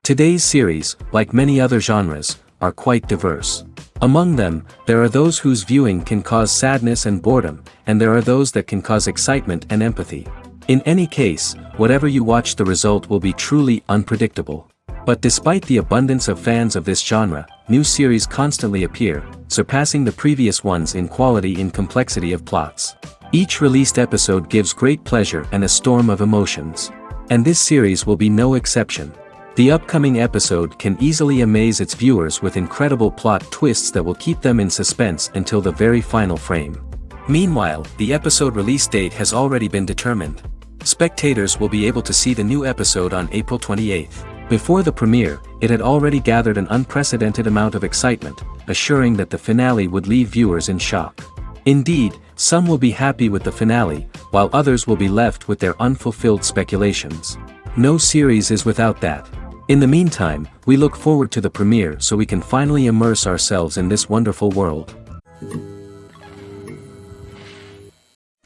Today's series, like many other genres, are quite diverse. Among them, there are those whose viewing can cause sadness and boredom, and there are those that can cause excitement and empathy. In any case, whatever you watch, the result will be truly unpredictable. But despite the abundance of fans of this genre, new series constantly appear, surpassing the previous ones in quality and complexity of plots. Each released episode gives great pleasure and a storm of emotions. And this series will be no exception. The upcoming episode can easily amaze its viewers with incredible plot twists that will keep them in suspense until the very final frame. Meanwhile, the episode release date has already been determined. Spectators will be able to see the new episode on April 28th. Before the premiere, it had already gathered an unprecedented amount of excitement, assuring that the finale would leave viewers in shock. Indeed, some will be happy with the finale, while others will be left with their unfulfilled speculations. No series is without that. In the meantime, we look forward to the premiere so we can finally immerse ourselves in this wonderful world.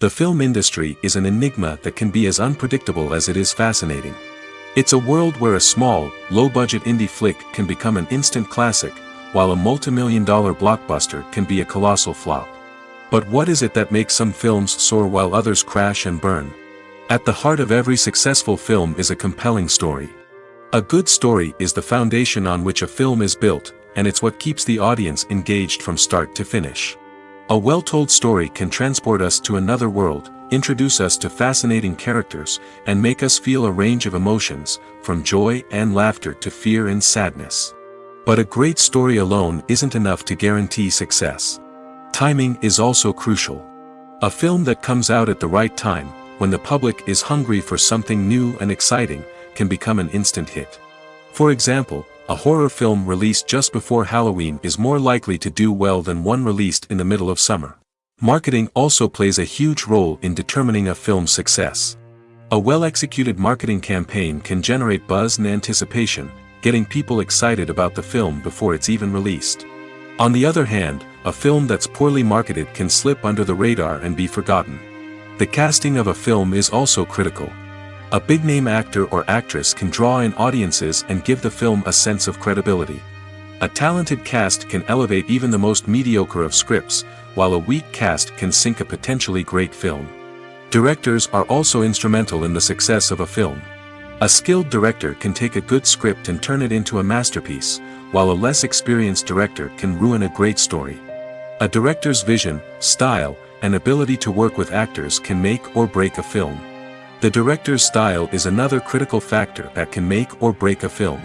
The film industry is an enigma that can be as unpredictable as it is fascinating. It's a world where a small, low-budget indie flick can become an instant classic, while a multi-million-dollar blockbuster can be a colossal flop. But what is it that makes some films soar while others crash and burn? At the heart of every successful film is a compelling story. A good story is the foundation on which a film is built, and it's what keeps the audience engaged from start to finish. A well-told story can transport us to another world, introduce us to fascinating characters, and make us feel a range of emotions, from joy and laughter to fear and sadness. But a great story alone isn't enough to guarantee success. Timing is also crucial. A film that comes out at the right time, when the public is hungry for something new and exciting, can become an instant hit. For example, a horror film released just before Halloween is more likely to do well than one released in the middle of summer. Marketing also plays a huge role in determining a film's success. A well-executed marketing campaign can generate buzz and anticipation, getting people excited about the film before it's even released. On the other hand, a film that's poorly marketed can slip under the radar and be forgotten. The casting of a film is also critical. A big-name actor or actress can draw in audiences and give the film a sense of credibility. A talented cast can elevate even the most mediocre of scripts, while a weak cast can sink a potentially great film. Directors are also instrumental in the success of a film. A skilled director can take a good script and turn it into a masterpiece, while a less experienced director can ruin a great story. A director's vision, style, and ability to work with actors can make or break a film. The director's style is another critical factor that can make or break a film.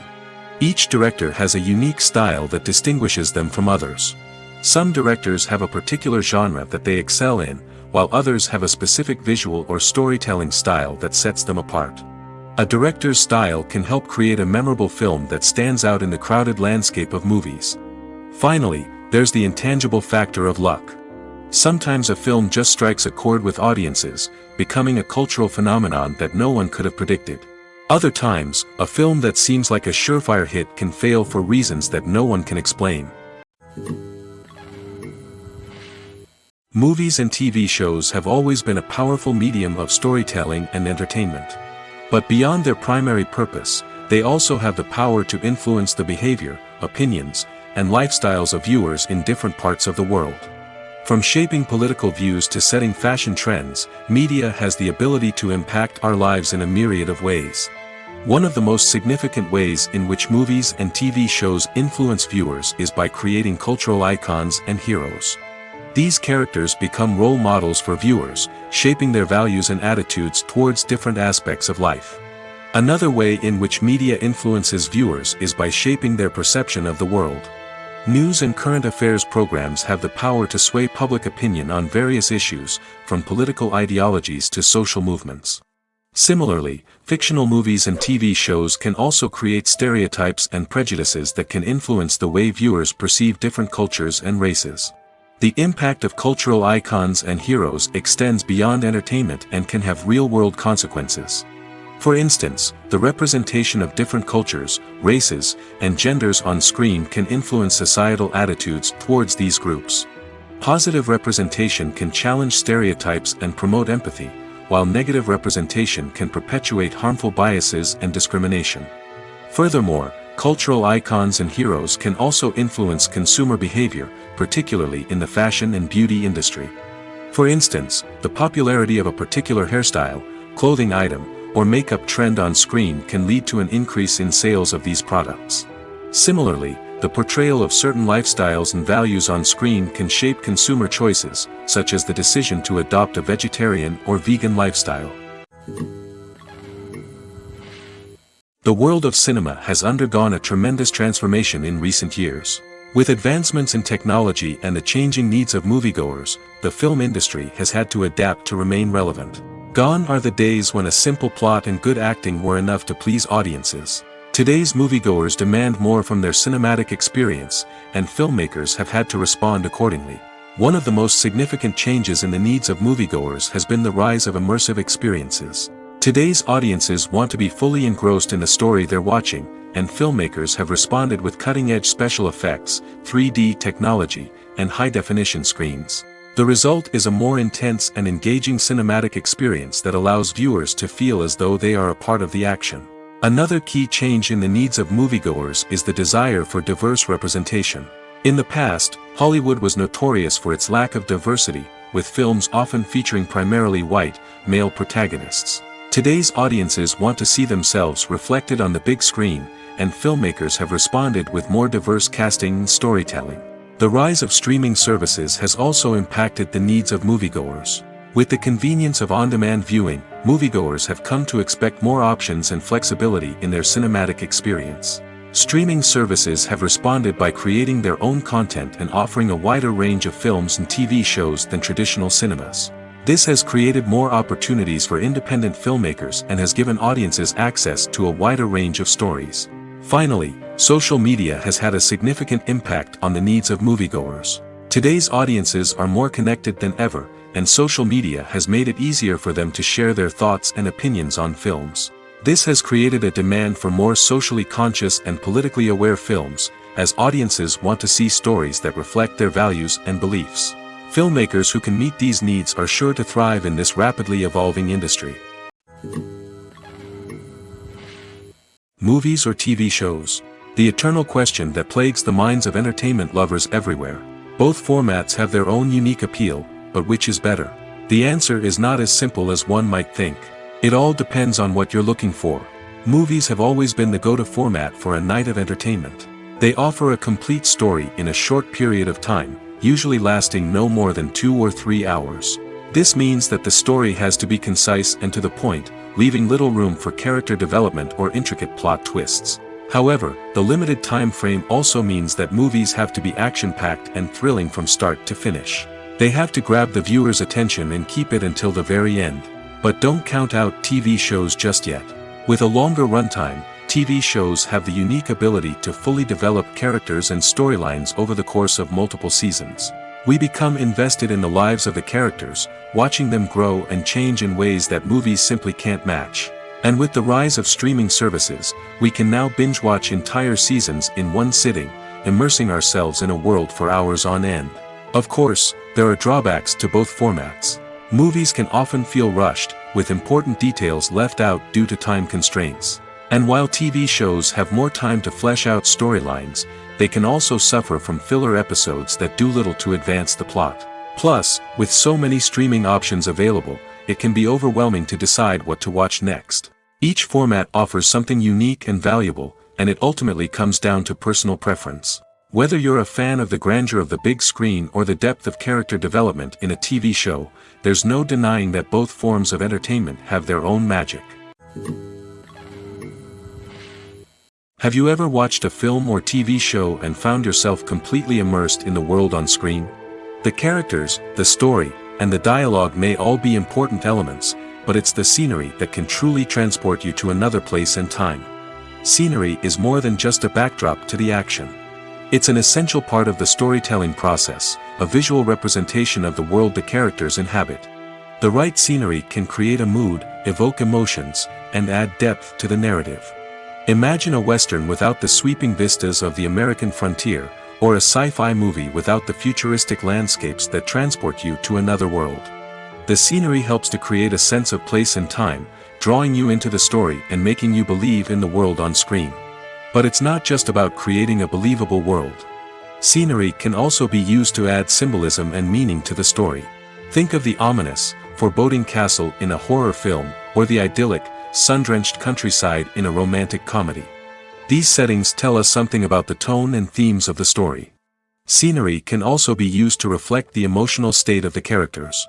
Each director has a unique style that distinguishes them from others. Some directors have a particular genre that they excel in, while others have a specific visual or storytelling style that sets them apart. A director's style can help create a memorable film that stands out in the crowded landscape of movies. Finally, there's the intangible factor of luck. Sometimes a film just strikes a chord with audiences, becoming a cultural phenomenon that no one could have predicted. Other times, a film that seems like a surefire hit can fail for reasons that no one can explain. Movies and TV shows have always been a powerful medium of storytelling and entertainment. But beyond their primary purpose, they also have the power to influence the behavior, opinions, and lifestyles of viewers in different parts of the world. From shaping political views to setting fashion trends, media has the ability to impact our lives in a myriad of ways. One of the most significant ways in which movies and TV shows influence viewers is by creating cultural icons and heroes. These characters become role models for viewers, shaping their values and attitudes towards different aspects of life. Another way in which media influences viewers is by shaping their perception of the world. News and current affairs programs have the power to sway public opinion on various issues, from political ideologies to social movements. Similarly, fictional movies and TV shows can also create stereotypes and prejudices that can influence the way viewers perceive different cultures and races. The impact of cultural icons and heroes extends beyond entertainment and can have real-world consequences. For instance, the representation of different cultures, races, and genders on screen can influence societal attitudes towards these groups. Positive representation can challenge stereotypes and promote empathy, while negative representation can perpetuate harmful biases and discrimination. Furthermore, Cultural icons and heroes can also influence consumer behavior, particularly in the fashion and beauty industry. For instance, the popularity of a particular hairstyle, clothing item, or makeup trend on screen can lead to an increase in sales of these products. Similarly, the portrayal of certain lifestyles and values on screen can shape consumer choices, such as the decision to adopt a vegetarian or vegan lifestyle. The world of cinema has undergone a tremendous transformation in recent years. With advancements in technology and the changing needs of moviegoers, the film industry has had to adapt to remain relevant. Gone are the days when a simple plot and good acting were enough to please audiences. Today's moviegoers demand more from their cinematic experience, and filmmakers have had to respond accordingly. One of the most significant changes in the needs of moviegoers has been the rise of immersive experiences. Today's audiences want to be fully engrossed in the story they're watching, and filmmakers have responded with cutting-edge special effects, 3D technology, and high-definition screens. The result is a more intense and engaging cinematic experience that allows viewers to feel as though they are a part of the action. Another key change in the needs of moviegoers is the desire for diverse representation. In the past, Hollywood was notorious for its lack of diversity, with films often featuring primarily white, male protagonists. Today's audiences want to see themselves reflected on the big screen, and filmmakers have responded with more diverse casting and storytelling. The rise of streaming services has also impacted the needs of moviegoers. With the convenience of on-demand viewing, moviegoers have come to expect more options and flexibility in their cinematic experience. Streaming services have responded by creating their own content and offering a wider range of films and TV shows than traditional cinemas. This has created more opportunities for independent filmmakers and has given audiences access to a wider range of stories. Finally, social media has had a significant impact on the needs of moviegoers. Today's audiences are more connected than ever, and social media has made it easier for them to share their thoughts and opinions on films. This has created a demand for more socially conscious and politically aware films, as audiences want to see stories that reflect their values and beliefs. Filmmakers who can meet these needs are sure to thrive in this rapidly evolving industry. Movies or TV shows? The eternal question that plagues the minds of entertainment lovers everywhere. Both formats have their own unique appeal, but which is better? The answer is not as simple as one might think. It all depends on what you're looking for. Movies have always been the go-to format for a night of entertainment. They offer a complete story in a short period of time, usually lasting no more than 2 or 3 hours. This means that the story has to be concise and to the point, leaving little room for character development or intricate plot twists. However, the limited time frame also means that movies have to be action-packed and thrilling from start to finish. They have to grab the viewer's attention and keep it until the very end. But don't count out TV shows just yet. With a longer runtime, TV shows have the unique ability to fully develop characters and storylines over the course of multiple seasons. We become invested in the lives of the characters, watching them grow and change in ways that movies simply can't match. And with the rise of streaming services, we can now binge-watch entire seasons in one sitting, immersing ourselves in a world for hours on end. Of course, there are drawbacks to both formats. Movies can often feel rushed, with important details left out due to time constraints. And while TV shows have more time to flesh out storylines, they can also suffer from filler episodes that do little to advance the plot. Plus, with so many streaming options available, it can be overwhelming to decide what to watch next. Each format offers something unique and valuable, and it ultimately comes down to personal preference. Whether you're a fan of the grandeur of the big screen or the depth of character development in a TV show, there's no denying that both forms of entertainment have their own magic. Have you ever watched a film or TV show and found yourself completely immersed in the world on screen? The characters, the story, and the dialogue may all be important elements, but it's the scenery that can truly transport you to another place and time. Scenery is more than just a backdrop to the action. It's an essential part of the storytelling process, a visual representation of the world the characters inhabit. The right scenery can create a mood, evoke emotions, and add depth to the narrative. Imagine a Western without the sweeping vistas of the American frontier, or a sci-fi movie without the futuristic landscapes that transport you to another world. The scenery helps to create a sense of place and time, drawing you into the story and making you believe in the world on screen. But it's not just about creating a believable world. Scenery can also be used to add symbolism and meaning to the story. Think of the ominous, foreboding castle in a horror film, or the idyllic, sun-drenched countryside in a romantic comedy. These settings tell us something about the tone and themes of the story. Scenery can also be used to reflect the emotional state of the characters.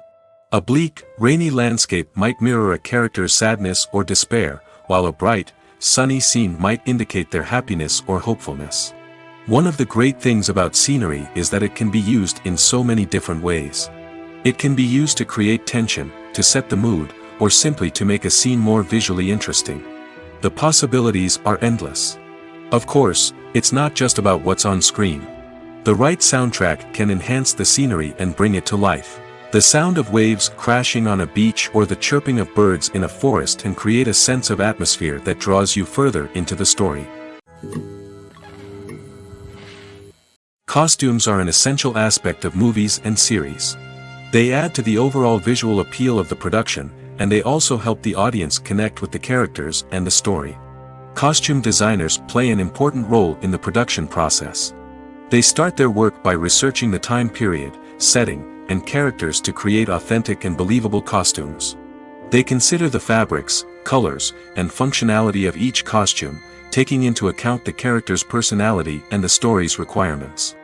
A bleak, rainy landscape might mirror a character's sadness or despair, while a bright, sunny scene might indicate their happiness or hopefulness. One of the great things about scenery is that it can be used in so many different ways. It can be used to create tension, to set the mood, or simply to make a scene more visually interesting. The possibilities are endless. Of course, it's not just about what's on screen. The right soundtrack can enhance the scenery and bring it to life. The sound of waves crashing on a beach or the chirping of birds in a forest can create a sense of atmosphere that draws you further into the story. Costumes are an essential aspect of movies and series. They add to the overall visual appeal of the production, and they also help the audience connect with the characters and the story. Costume designers play an important role in the production process. They start their work by researching the time period, setting, and characters to create authentic and believable costumes. They consider the fabrics, colors, and functionality of each costume, taking into account the character's personality and the story's requirements.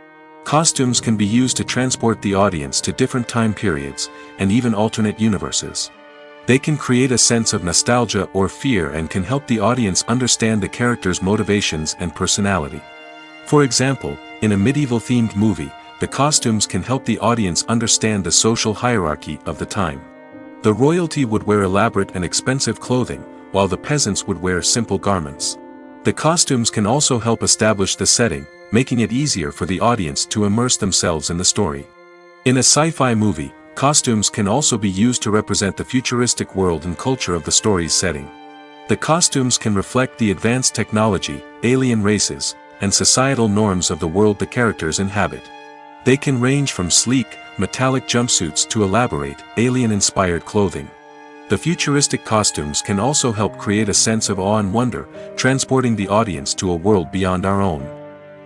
Costumes can be used to transport the audience to different time periods, and even alternate universes. They can create a sense of nostalgia or fear and can help the audience understand the character's motivations and personality. For example, in a medieval-themed movie, the costumes can help the audience understand the social hierarchy of the time. The royalty would wear elaborate and expensive clothing, while the peasants would wear simple garments. The costumes can also help establish the setting, making it easier for the audience to immerse themselves in the story. In a sci-fi movie, costumes can also be used to represent the futuristic world and culture of the story's setting. The costumes can reflect the advanced technology, alien races, and societal norms of the world the characters inhabit. They can range from sleek, metallic jumpsuits to elaborate, alien-inspired clothing. The futuristic costumes can also help create a sense of awe and wonder, transporting the audience to a world beyond our own.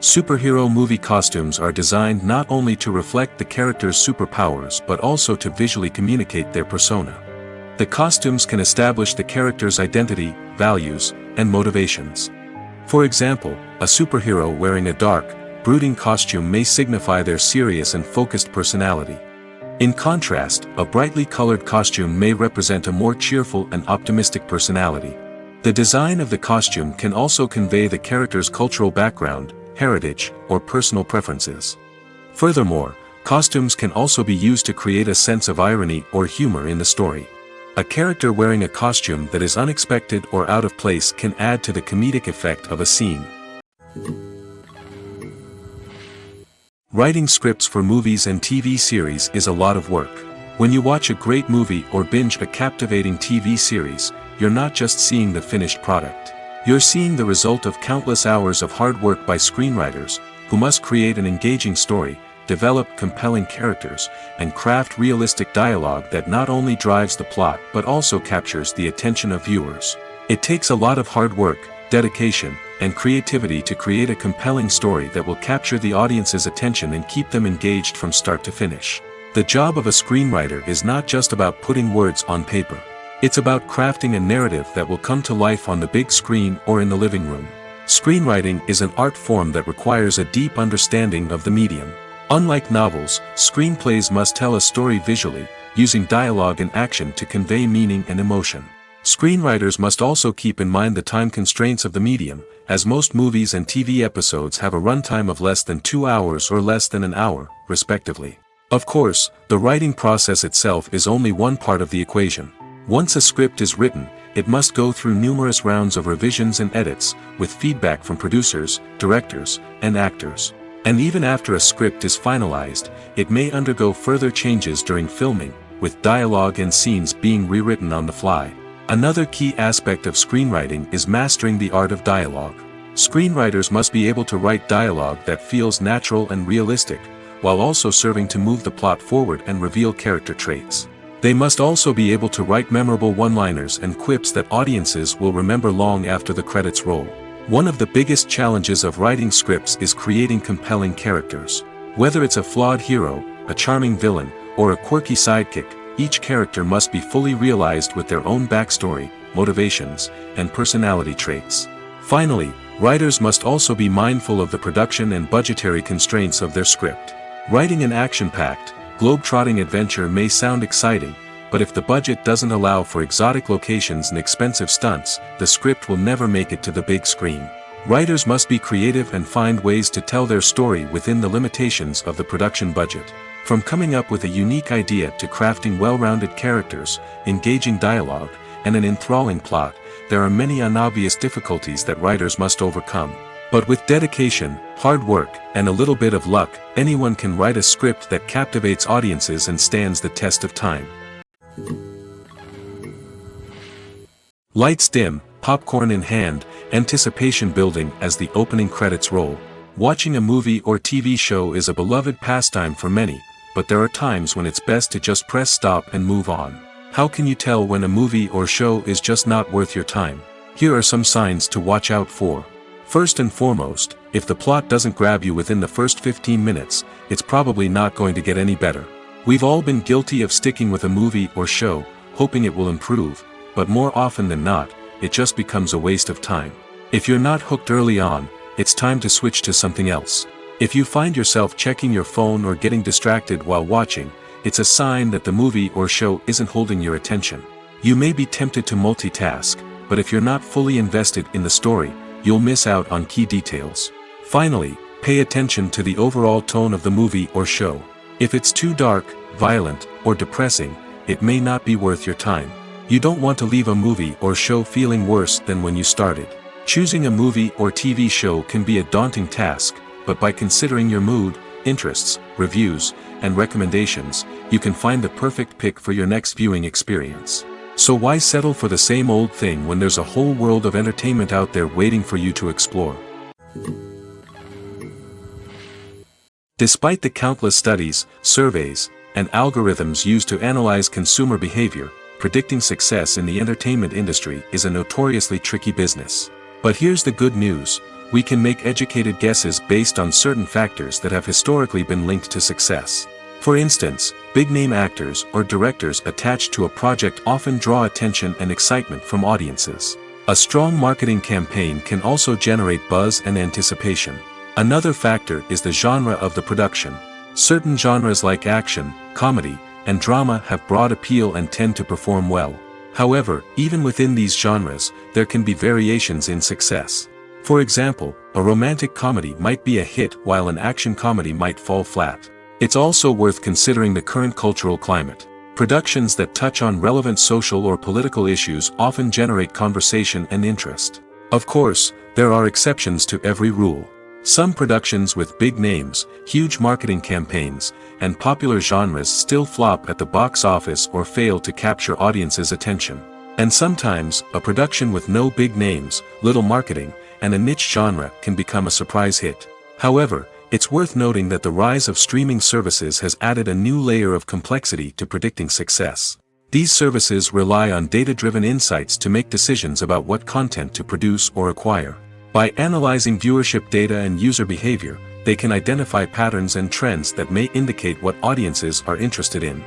Superhero movie costumes are designed not only to reflect the character's superpowers but also to visually communicate their persona. The costumes can establish the character's identity, values, and motivations. For example, a superhero wearing a dark, brooding costume may signify their serious and focused personality. In contrast, a brightly colored costume may represent a more cheerful and optimistic personality. The design of the costume can also convey the character's cultural background, heritage, or personal preferences. Furthermore, costumes can also be used to create a sense of irony or humor in the story. A character wearing a costume that is unexpected or out of place can add to the comedic effect of a scene. Writing scripts for movies and TV series is a lot of work. When you watch a great movie or binge a captivating TV series, you're not just seeing the finished product. You're seeing the result of countless hours of hard work by screenwriters, who must create an engaging story, develop compelling characters, and craft realistic dialogue that not only drives the plot but also captures the attention of viewers. It takes a lot of hard work, dedication, and creativity to create a compelling story that will capture the audience's attention and keep them engaged from start to finish. The job of a screenwriter is not just about putting words on paper. It's about crafting a narrative that will come to life on the big screen or in the living room. Screenwriting is an art form that requires a deep understanding of the medium. Unlike novels, screenplays must tell a story visually, using dialogue and action to convey meaning and emotion. Screenwriters must also keep in mind the time constraints of the medium, as most movies and TV episodes have a runtime of less than 2 hours or less than an hour, respectively. Of course, the writing process itself is only one part of the equation. Once a script is written, it must go through numerous rounds of revisions and edits, with feedback from producers, directors, and actors. And even after a script is finalized, it may undergo further changes during filming, with dialogue and scenes being rewritten on the fly. Another key aspect of screenwriting is mastering the art of dialogue. Screenwriters must be able to write dialogue that feels natural and realistic, while also serving to move the plot forward and reveal character traits. They must also be able to write memorable one-liners and quips that audiences will remember long after the credits roll. One of the biggest challenges of writing scripts is creating compelling characters. Whether it's a flawed hero, a charming villain, or a quirky sidekick, each character must be fully realized with their own backstory, motivations, and personality traits. Finally, writers must also be mindful of the production and budgetary constraints of their script. Writing an action-packed, globe-trotting adventure may sound exciting, but if the budget doesn't allow for exotic locations and expensive stunts, the script will never make it to the big screen. Writers must be creative and find ways to tell their story within the limitations of the production budget. From coming up with a unique idea to crafting well-rounded characters, engaging dialogue, and an enthralling plot, there are many unobvious difficulties that writers must overcome. But with dedication, hard work, and a little bit of luck, anyone can write a script that captivates audiences and stands the test of time. Lights dim, popcorn in hand, anticipation building as the opening credits roll. Watching a movie or TV show is a beloved pastime for many, but there are times when it's best to just press stop and move on. How can you tell when a movie or show is just not worth your time? Here are some signs to watch out for. First and foremost, if the plot doesn't grab you within the first 15 minutes, it's probably not going to get any better. We've all been guilty of sticking with a movie or show, hoping it will improve, but more often than not, it just becomes a waste of time. If you're not hooked early on, it's time to switch to something else. If you find yourself checking your phone or getting distracted while watching, it's a sign that the movie or show isn't holding your attention. You may be tempted to multitask, but if you're not fully invested in the story, you'll miss out on key details. Finally, pay attention to the overall tone of the movie or show. If it's too dark, violent, or depressing, it may not be worth your time. You don't want to leave a movie or show feeling worse than when you started. Choosing a movie or TV show can be a daunting task, but by considering your mood, interests, reviews, and recommendations, you can find the perfect pick for your next viewing experience. So why settle for the same old thing when there's a whole world of entertainment out there waiting for you to explore? Despite the countless studies, surveys, and algorithms used to analyze consumer behavior, predicting success in the entertainment industry is a notoriously tricky business. But here's the good news: we can make educated guesses based on certain factors that have historically been linked to success. For instance, big-name actors or directors attached to a project often draw attention and excitement from audiences. A strong marketing campaign can also generate buzz and anticipation. Another factor is the genre of the production. Certain genres like action, comedy, and drama have broad appeal and tend to perform well. However, even within these genres, there can be variations in success. For example, a romantic comedy might be a hit while an action comedy might fall flat. It's also worth considering the current cultural climate. Productions that touch on relevant social or political issues often generate conversation and interest. Of course, there are exceptions to every rule. Some productions with big names, huge marketing campaigns, and popular genres still flop at the box office or fail to capture audiences' attention. And sometimes, a production with no big names, little marketing, and a niche genre can become a surprise hit. However, it's worth noting that the rise of streaming services has added a new layer of complexity to predicting success. These services rely on data-driven insights to make decisions about what content to produce or acquire. By analyzing viewership data and user behavior, they can identify patterns and trends that may indicate what audiences are interested in.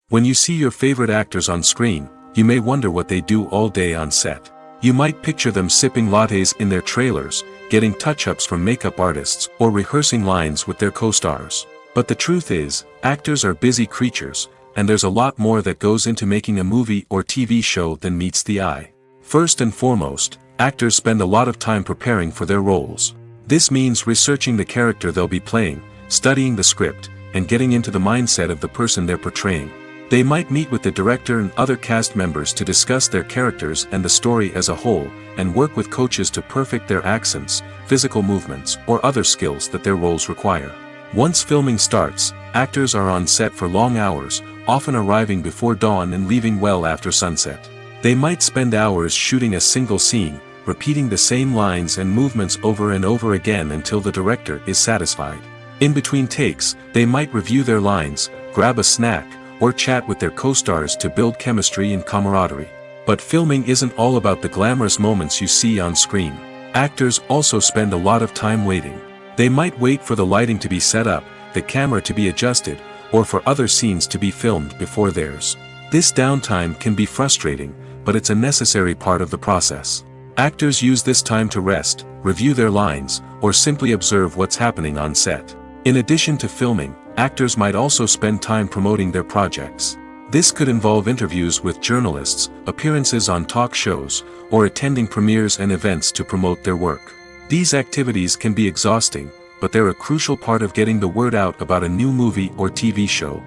When you see your favorite actors on screen, you may wonder what they do all day on set. You might picture them sipping lattes in their trailers, getting touch-ups from makeup artists, or rehearsing lines with their co-stars. But the truth is, actors are busy creatures, and there's a lot more that goes into making a movie or TV show than meets the eye. First and foremost, actors spend a lot of time preparing for their roles. This means researching the character they'll be playing, studying the script, and getting into the mindset of the person they're portraying. They might meet with the director and other cast members to discuss their characters and the story as a whole, and work with coaches to perfect their accents, physical movements, or other skills that their roles require. Once filming starts, actors are on set for long hours, often arriving before dawn and leaving well after sunset. They might spend hours shooting a single scene, repeating the same lines and movements over and over again until the director is satisfied. In between takes, they might review their lines, grab a snack, or chat with their co-stars to build chemistry and camaraderie. But filming isn't all about the glamorous moments you see on screen. Actors also spend a lot of time waiting. They might wait for the lighting to be set up, the camera to be adjusted, or for other scenes to be filmed before theirs. This downtime can be frustrating, but it's a necessary part of the process. Actors use this time to rest, review their lines, or simply observe what's happening on set. In addition to filming, actors might also spend time promoting their projects. This could involve interviews with journalists, appearances on talk shows, or attending premieres and events to promote their work. These activities can be exhausting, but they're a crucial part of getting the word out about a new movie or TV show.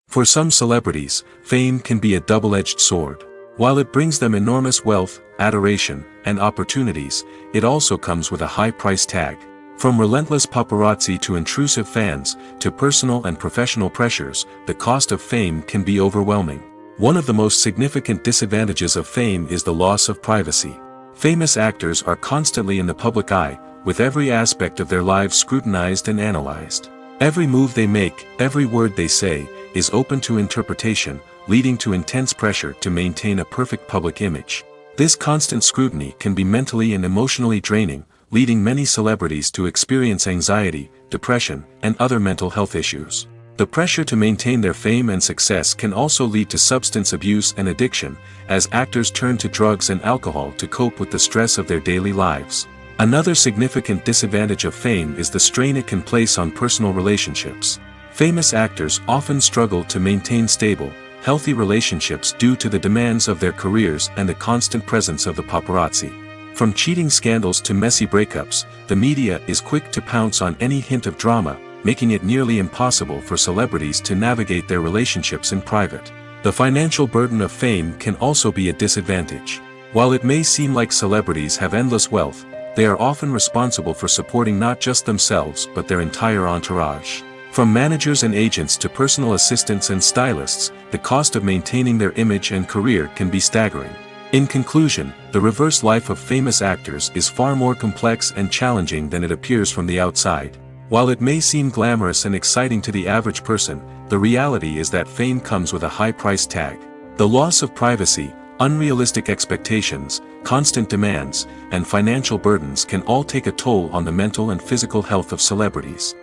For some celebrities, fame can be a double-edged sword. While it brings them enormous wealth, adoration, and opportunities, it also comes with a high price tag. From relentless paparazzi to intrusive fans, to personal and professional pressures, the cost of fame can be overwhelming. One of the most significant disadvantages of fame is the loss of privacy. Famous actors are constantly in the public eye, with every aspect of their lives scrutinized and analyzed. Every move they make, every word they say, is open to interpretation, leading to intense pressure to maintain a perfect public image. This constant scrutiny can be mentally and emotionally draining, leading many celebrities to experience anxiety, depression, and other mental health issues. The pressure to maintain their fame and success can also lead to substance abuse and addiction, as actors turn to drugs and alcohol to cope with the stress of their daily lives. Another significant disadvantage of fame is the strain it can place on personal relationships. Famous actors often struggle to maintain stable, healthy relationships due to the demands of their careers and the constant presence of the paparazzi. From cheating scandals to messy breakups, the media is quick to pounce on any hint of drama, making it nearly impossible for celebrities to navigate their relationships in private. The financial burden of fame can also be a disadvantage. While it may seem like celebrities have endless wealth, they are often responsible for supporting not just themselves but their entire entourage. From managers and agents to personal assistants and stylists, the cost of maintaining their image and career can be staggering. In conclusion, the reverse life of famous actors is far more complex and challenging than it appears from the outside. While it may seem glamorous and exciting to the average person, the reality is that fame comes with a high price tag. The loss of privacy, unrealistic expectations, constant demands, and financial burdens can all take a toll on the mental and physical health of celebrities.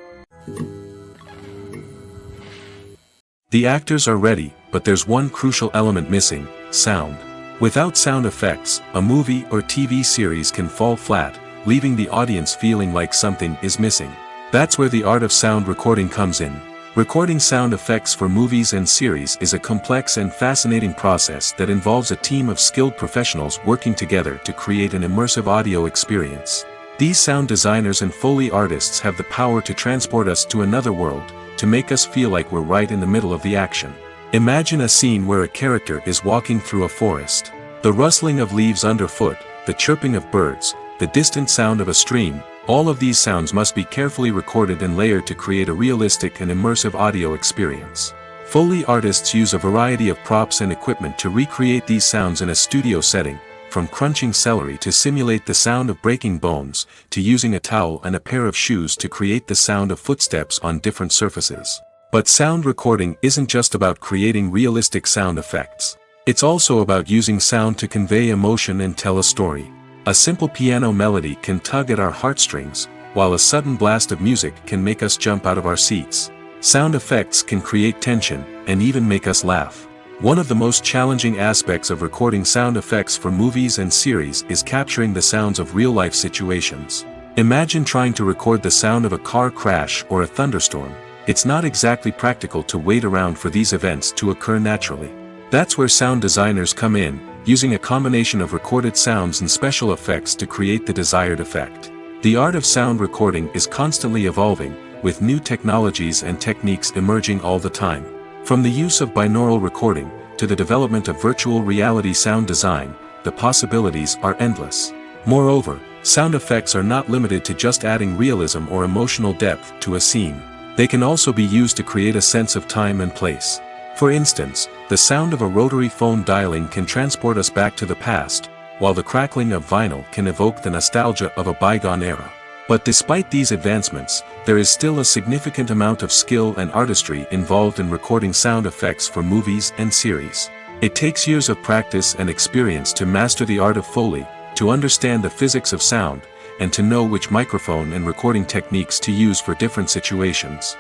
The actors are ready, but there's one crucial element missing: sound. Without sound effects, a movie or TV series can fall flat, leaving the audience feeling like something is missing. That's where the art of sound recording comes in. Recording sound effects for movies and series is a complex and fascinating process that involves a team of skilled professionals working together to create an immersive audio experience. These sound designers and Foley artists have the power to transport us to another world, to make us feel like we're right in the middle of the action. Imagine a scene where a character is walking through a forest. The rustling of leaves underfoot, the chirping of birds, the distant sound of a stream, all of these sounds must be carefully recorded and layered to create a realistic and immersive audio experience. Foley artists use a variety of props and equipment to recreate these sounds in a studio setting, from crunching celery to simulate the sound of breaking bones, to using a towel and a pair of shoes to create the sound of footsteps on different surfaces. But sound recording isn't just about creating realistic sound effects. It's also about using sound to convey emotion and tell a story. A simple piano melody can tug at our heartstrings, while a sudden blast of music can make us jump out of our seats. Sound effects can create tension, and even make us laugh. One of the most challenging aspects of recording sound effects for movies and series is capturing the sounds of real-life situations. Imagine trying to record the sound of a car crash or a thunderstorm. It's not exactly practical to wait around for these events to occur naturally. That's where sound designers come in, using a combination of recorded sounds and special effects to create the desired effect. The art of sound recording is constantly evolving, with new technologies and techniques emerging all the time. From the use of binaural recording, to the development of virtual reality sound design, the possibilities are endless. Moreover, sound effects are not limited to just adding realism or emotional depth to a scene. They can also be used to create a sense of time and place. For instance, the sound of a rotary phone dialing can transport us back to the past, while the crackling of vinyl can evoke the nostalgia of a bygone era. But despite these advancements, there is still a significant amount of skill and artistry involved in recording sound effects for movies and series. It takes years of practice and experience to master the art of Foley, to understand the physics of sound, and to know which microphone and recording techniques to use for different situations.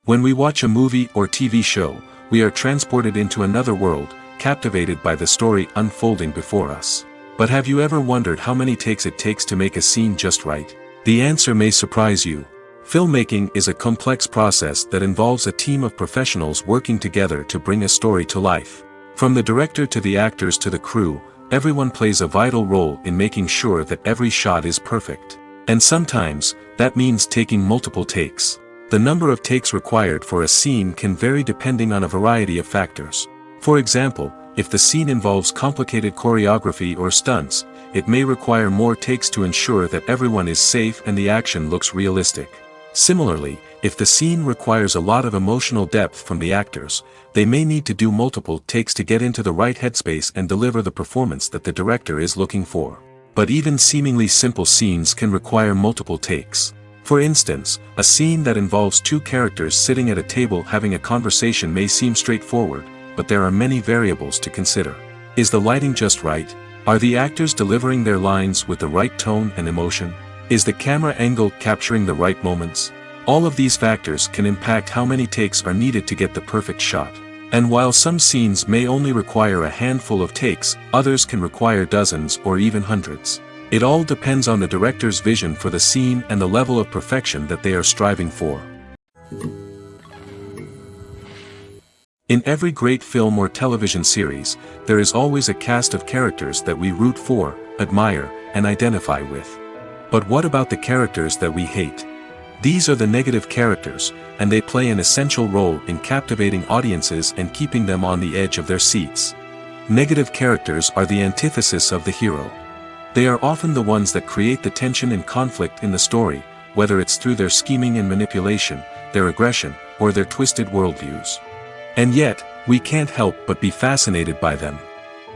When we watch a movie or TV show, we are transported into another world, captivated by the story unfolding before us. But have you ever wondered how many takes it takes to make a scene just right? The answer may surprise you. Filmmaking is a complex process that involves a team of professionals working together to bring a story to life. From the director to the actors to the crew, everyone plays a vital role in making sure that every shot is perfect. And sometimes, that means taking multiple takes. The number of takes required for a scene can vary depending on a variety of factors. For example, if the scene involves complicated choreography or stunts, it may require more takes to ensure that everyone is safe and the action looks realistic. Similarly, if the scene requires a lot of emotional depth from the actors, they may need to do multiple takes to get into the right headspace and deliver the performance that the director is looking for. But even seemingly simple scenes can require multiple takes. For instance, a scene that involves two characters sitting at a table having a conversation may seem straightforward, but there are many variables to consider. Is the lighting just right? Are the actors delivering their lines with the right tone and emotion? Is the camera angle capturing the right moments? All of these factors can impact how many takes are needed to get the perfect shot. And while some scenes may only require a handful of takes, others can require dozens or even hundreds. It all depends on the director's vision for the scene and the level of perfection that they are striving for. In every great film or television series, there is always a cast of characters that we root for, admire, and identify with. But what about the characters that we hate? These are the negative characters, and they play an essential role in captivating audiences and keeping them on the edge of their seats. Negative characters are the antithesis of the hero. They are often the ones that create the tension and conflict in the story, whether it's through their scheming and manipulation, their aggression, or their twisted worldviews. And yet, we can't help but be fascinated by them.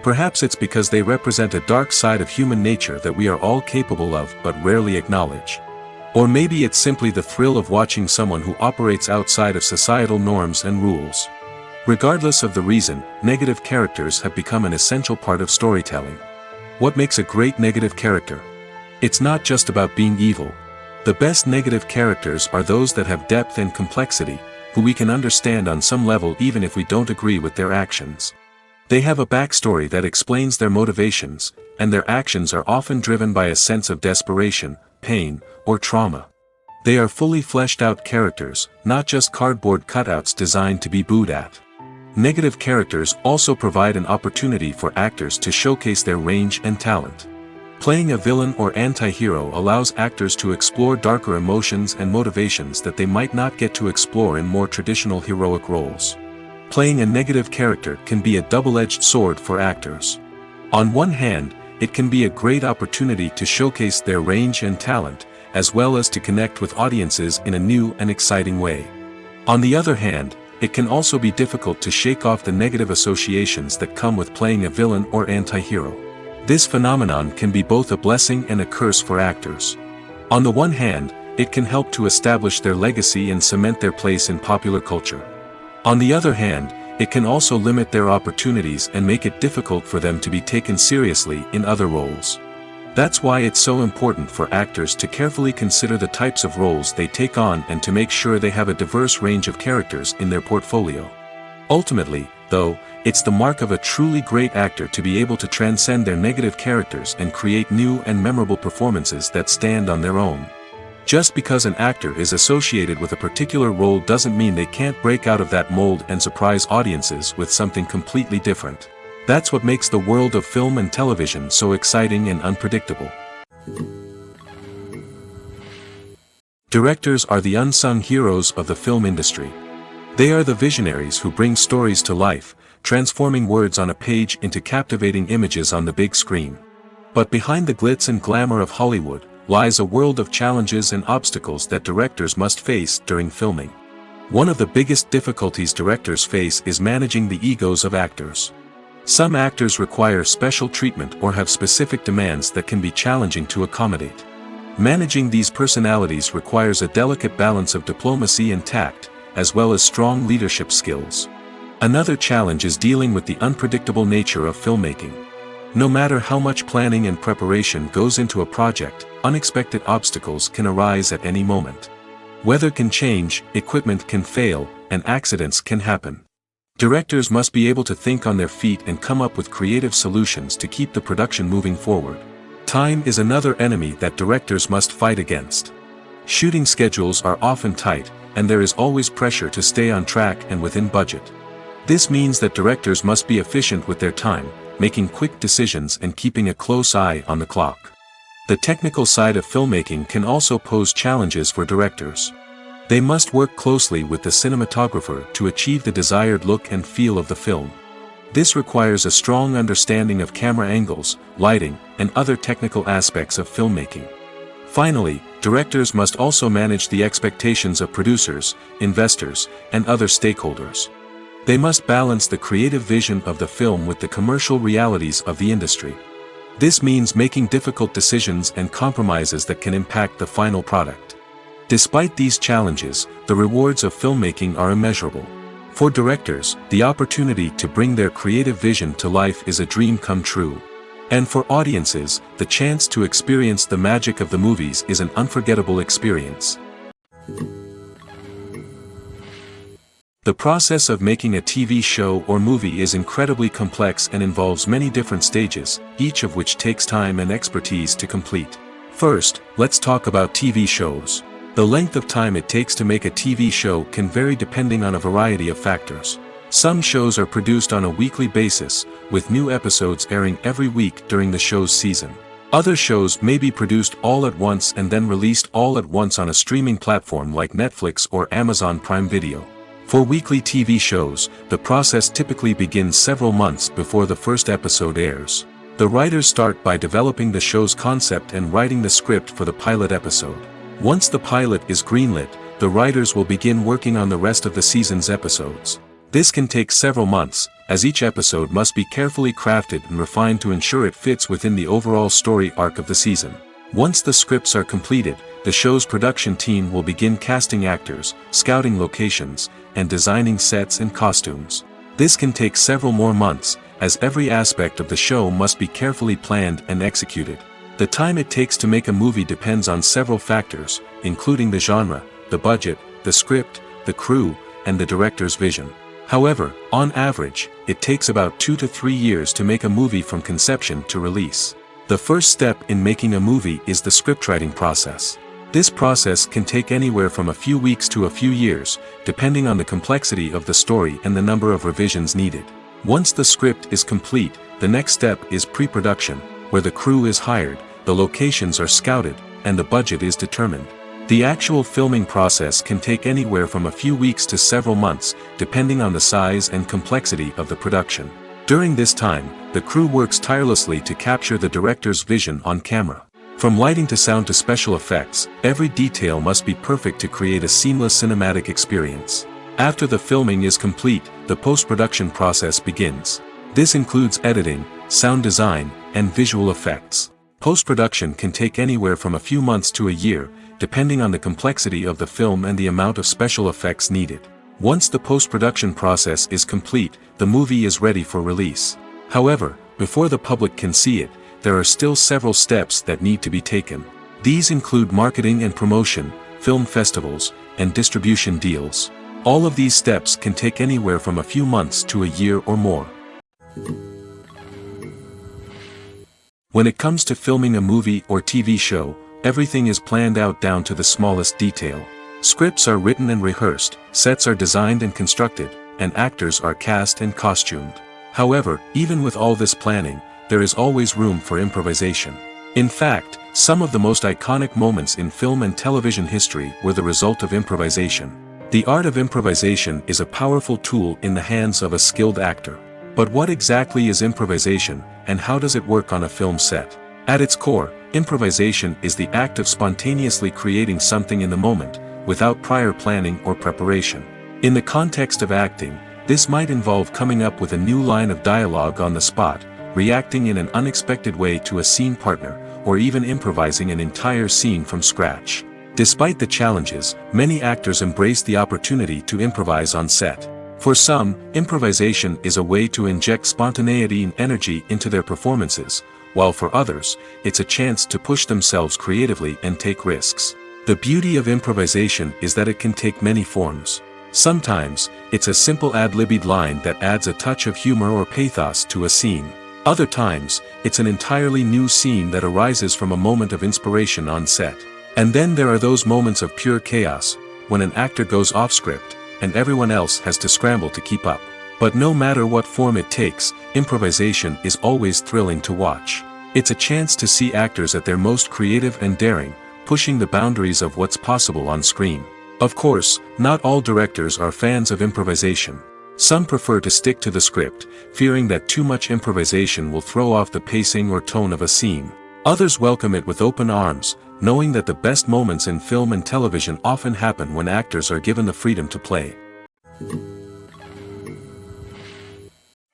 Perhaps it's because they represent a dark side of human nature that we are all capable of but rarely acknowledge. Or maybe it's simply the thrill of watching someone who operates outside of societal norms and rules. Regardless of the reason, negative characters have become an essential part of storytelling. What makes a great negative character? It's not just about being evil. The best negative characters are those that have depth and complexity, who we can understand on some level even if we don't agree with their actions. They have a backstory that explains their motivations, and their actions are often driven by a sense of desperation, pain, or trauma. They are fully fleshed out characters, not just cardboard cutouts designed to be booed at. Negative characters also provide an opportunity for actors to showcase their range and talent. Playing a villain or anti-hero allows actors to explore darker emotions and motivations that they might not get to explore in more traditional heroic roles. Playing a negative character can be a double-edged sword for actors. On one hand, it can be a great opportunity to showcase their range and talent, as well as to connect with audiences in a new and exciting way. On the other hand, it can also be difficult to shake off the negative associations that come with playing a villain or anti-hero. This phenomenon can be both a blessing and a curse for actors. On the one hand, it can help to establish their legacy and cement their place in popular culture. On the other hand, it can also limit their opportunities and make it difficult for them to be taken seriously in other roles. That's why it's so important for actors to carefully consider the types of roles they take on and to make sure they have a diverse range of characters in their portfolio. Ultimately, though, it's the mark of a truly great actor to be able to transcend their negative characters and create new and memorable performances that stand on their own. Just because an actor is associated with a particular role doesn't mean they can't break out of that mold and surprise audiences with something completely different. That's what makes the world of film and television so exciting and unpredictable. Directors are the unsung heroes of the film industry. They are the visionaries who bring stories to life, transforming words on a page into captivating images on the big screen. But behind the glitz and glamour of Hollywood lies a world of challenges and obstacles that directors must face during filming. One of the biggest difficulties directors face is managing the egos of actors. Some actors require special treatment or have specific demands that can be challenging to accommodate. Managing these personalities requires a delicate balance of diplomacy and tact, as well as strong leadership skills. Another challenge is dealing with the unpredictable nature of filmmaking. No matter how much planning and preparation goes into a project, unexpected obstacles can arise at any moment. Weather can change, equipment can fail, and accidents can happen. Directors must be able to think on their feet and come up with creative solutions to keep the production moving forward. Time is another enemy that directors must fight against. Shooting schedules are often tight, and there is always pressure to stay on track and within budget. This means that directors must be efficient with their time, making quick decisions and keeping a close eye on the clock. The technical side of filmmaking can also pose challenges for directors. They must work closely with the cinematographer to achieve the desired look and feel of the film. This requires a strong understanding of camera angles, lighting, and other technical aspects of filmmaking. Finally, directors must also manage the expectations of producers, investors, and other stakeholders. They must balance the creative vision of the film with the commercial realities of the industry. This means making difficult decisions and compromises that can impact the final product. Despite these challenges, the rewards of filmmaking are immeasurable. For directors, the opportunity to bring their creative vision to life is a dream come true. And for audiences, the chance to experience the magic of the movies is an unforgettable experience. The process of making a TV show or movie is incredibly complex and involves many different stages, each of which takes time and expertise to complete. First, let's talk about TV shows. The length of time it takes to make a TV show can vary depending on a variety of factors. Some shows are produced on a weekly basis, with new episodes airing every week during the show's season. Other shows may be produced all at once and then released all at once on a streaming platform like Netflix or Amazon Prime Video. For weekly TV shows, the process typically begins several months before the first episode airs. The writers start by developing the show's concept and writing the script for the pilot episode. Once the pilot is greenlit, the writers will begin working on the rest of the season's episodes. This can take several months, as each episode must be carefully crafted and refined to ensure it fits within the overall story arc of the season. Once the scripts are completed, the show's production team will begin casting actors, scouting locations, and designing sets and costumes. This can take several more months, as every aspect of the show must be carefully planned and executed. The time it takes to make a movie depends on several factors, including the genre, the budget, the script, the crew, and the director's vision. However, on average, it takes about 2 to 3 years to make a movie from conception to release. The first step in making a movie is the scriptwriting process. This process can take anywhere from a few weeks to a few years, depending on the complexity of the story and the number of revisions needed. Once the script is complete, the next step is pre-production, where the crew is hired, the locations are scouted, and the budget is determined. The actual filming process can take anywhere from a few weeks to several months, depending on the size and complexity of the production. During this time, the crew works tirelessly to capture the director's vision on camera. From lighting to sound to special effects, every detail must be perfect to create a seamless cinematic experience. After the filming is complete, the post-production process begins. This includes editing, sound design, and visual effects. Post-production can take anywhere from a few months to a year, depending on the complexity of the film and the amount of special effects needed. Once the post-production process is complete, the movie is ready for release. However, before the public can see it, there are still several steps that need to be taken. These include marketing and promotion, film festivals, and distribution deals. All of these steps can take anywhere from a few months to a year or more. When it comes to filming a movie or TV show, everything is planned out down to the smallest detail. Scripts are written and rehearsed, sets are designed and constructed, and actors are cast and costumed. However, even with all this planning, there is always room for improvisation. In fact, some of the most iconic moments in film and television history were the result of improvisation. The art of improvisation is a powerful tool in the hands of a skilled actor. But what exactly is improvisation, and how does it work on a film set? At its core, improvisation is the act of spontaneously creating something in the moment, without prior planning or preparation. In the context of acting, This might involve coming up with a new line of dialogue on the spot, reacting in an unexpected way to a scene partner, or even improvising an entire scene from scratch. Despite the challenges, many actors embrace the opportunity to improvise on set. For some, improvisation is a way to inject spontaneity and energy into their performances, while for others, it's a chance to push themselves creatively and take risks. The beauty of improvisation is that it can take many forms. Sometimes, it's a simple ad-libbed line that adds a touch of humor or pathos to a scene. Other times, it's an entirely new scene that arises from a moment of inspiration on set. And then there are those moments of pure chaos, when an actor goes off script, and everyone else has to scramble to keep up. But no matter what form it takes, improvisation is always thrilling to watch. It's a chance to see actors at their most creative and daring, pushing the boundaries of what's possible on screen. Of course, not all directors are fans of improvisation. Some prefer to stick to the script, fearing that too much improvisation will throw off the pacing or tone of a scene. Others welcome it with open arms, knowing that the best moments in film and television often happen when actors are given the freedom to play.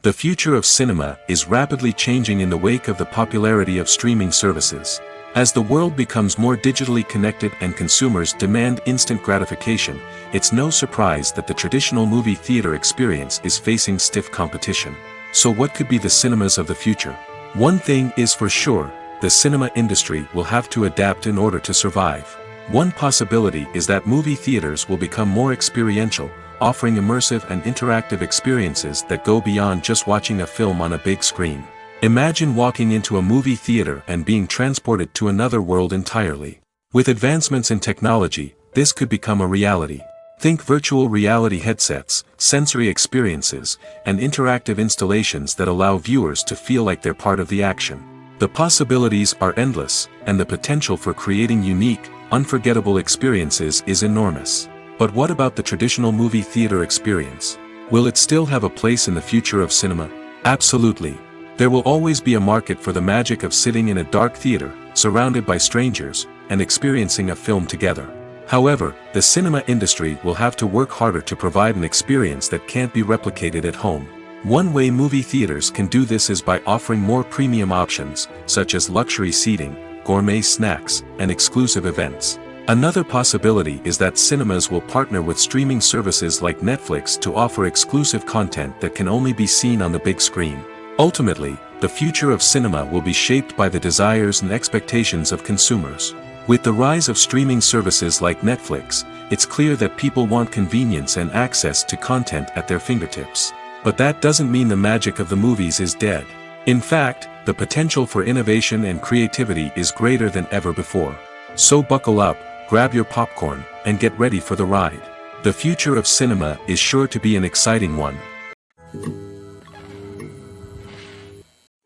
The future of cinema is rapidly changing in the wake of the popularity of streaming services. As the world becomes more digitally connected and consumers demand instant gratification, it's no surprise that the traditional movie theater experience is facing stiff competition. So what could be the cinemas of the future? One thing is for sure, the cinema industry will have to adapt in order to survive. One possibility is that movie theaters will become more experiential, offering immersive and interactive experiences that go beyond just watching a film on a big screen. Imagine walking into a movie theater and being transported to another world entirely. With advancements in technology, this could become a reality. Think virtual reality headsets, sensory experiences, and interactive installations that allow viewers to feel like they're part of the action. The possibilities are endless, and the potential for creating unique, unforgettable experiences is enormous. But what about the traditional movie theater experience? Will it still have a place in the future of cinema? Absolutely. There will always be a market for the magic of sitting in a dark theater, surrounded by strangers, and experiencing a film together. However, the cinema industry will have to work harder to provide an experience that can't be replicated at home. One way movie theaters can do this is by offering more premium options, such as luxury seating, gourmet snacks, and exclusive events. Another possibility is that cinemas will partner with streaming services like Netflix to offer exclusive content that can only be seen on the big screen. Ultimately, the future of cinema will be shaped by the desires and expectations of consumers. With the rise of streaming services like Netflix, it's clear that people want convenience and access to content at their fingertips. But that doesn't mean the magic of the movies is dead. In fact, the potential for innovation and creativity is greater than ever before. So buckle up, grab your popcorn, and get ready for the ride. The future of cinema is sure to be an exciting one.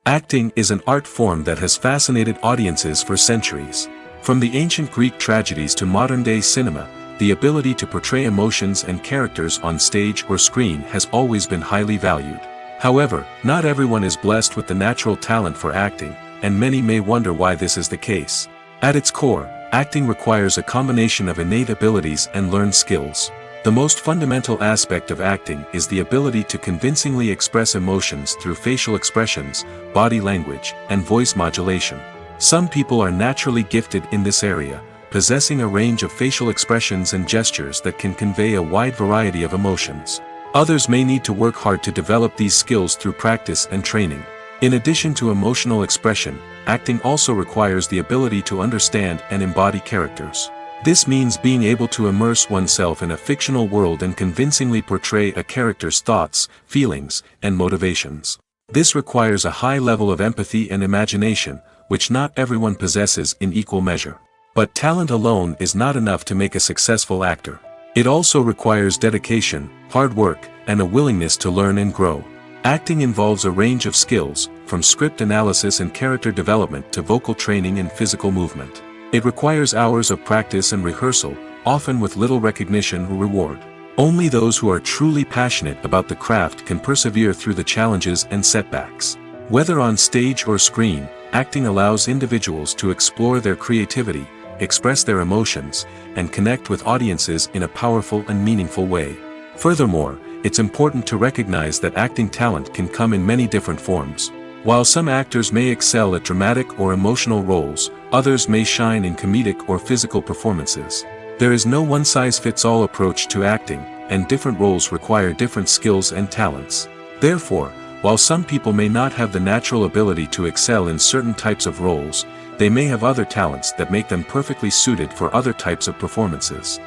Acting is an art form that has fascinated audiences for centuries. From the ancient Greek tragedies to modern-day cinema, the ability to portray emotions and characters on stage or screen has always been highly valued. However, not everyone is blessed with the natural talent for acting, and many may wonder why this is the case. At its core, acting requires a combination of innate abilities and learned skills. The most fundamental aspect of acting is the ability to convincingly express emotions through facial expressions, body language, and voice modulation. Some people are naturally gifted in this area, possessing a range of facial expressions and gestures that can convey a wide variety of emotions. Others may need to work hard to develop these skills through practice and training. In addition to emotional expression, acting also requires the ability to understand and embody characters. This means being able to immerse oneself in a fictional world and convincingly portray a character's thoughts, feelings, and motivations. This requires a high level of empathy and imagination, which not everyone possesses in equal measure. But talent alone is not enough to make a successful actor. It also requires dedication, hard work, and a willingness to learn and grow. Acting involves a range of skills, from script analysis and character development to vocal training and physical movement. It requires hours of practice and rehearsal, often with little recognition or reward. Only those who are truly passionate about the craft can persevere through the challenges and setbacks. Whether on stage or screen, acting allows individuals to explore their creativity, express their emotions, and connect with audiences in a powerful and meaningful way. Furthermore, it's important to recognize that acting talent can come in many different forms. While some actors may excel at dramatic or emotional roles, others may shine in comedic or physical performances. There is no one-size-fits-all approach to acting, and different roles require different skills and talents. Therefore, while some people may not have the natural ability to excel in certain types of roles, they may have other talents that make them perfectly suited for other types of performances.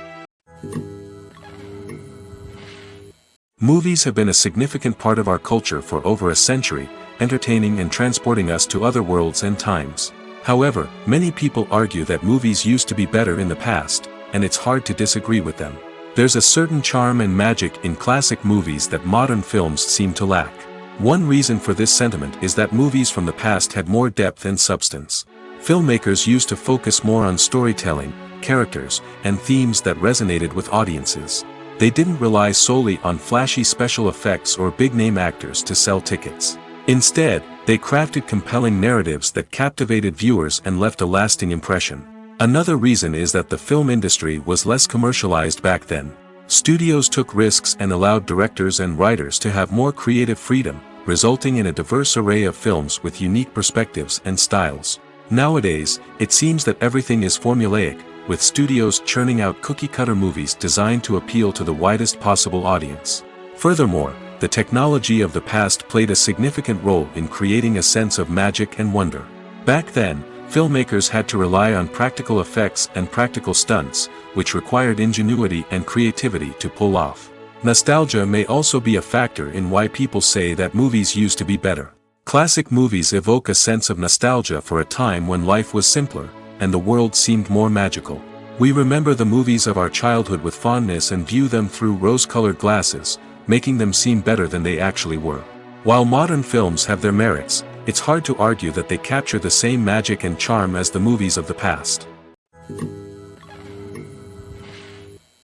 Movies have been a significant part of our culture for over a century, entertaining and transporting us to other worlds and times. However, many people argue that movies used to be better in the past, and it's hard to disagree with them. There's a certain charm and magic in classic movies that modern films seem to lack. One reason for this sentiment is that movies from the past had more depth and substance. Filmmakers used to focus more on storytelling, characters, and themes that resonated with audiences. They didn't rely solely on flashy special effects or big-name actors to sell tickets. Instead, they crafted compelling narratives that captivated viewers and left a lasting impression. Another reason is that the film industry was less commercialized back then. Studios took risks and allowed directors and writers to have more creative freedom, resulting in a diverse array of films with unique perspectives and styles. Nowadays, it seems that everything is formulaic, with studios churning out cookie-cutter movies designed to appeal to the widest possible audience. Furthermore, the technology of the past played a significant role in creating a sense of magic and wonder. Back then, filmmakers had to rely on practical effects and practical stunts, which required ingenuity and creativity to pull off. Nostalgia may also be a factor in why people say that movies used to be better. Classic movies evoke a sense of nostalgia for a time when life was simpler, and the world seemed more magical. We remember the movies of our childhood with fondness and view them through rose-colored glasses, making them seem better than they actually were. While modern films have their merits, it's hard to argue that they capture the same magic and charm as the movies of the past.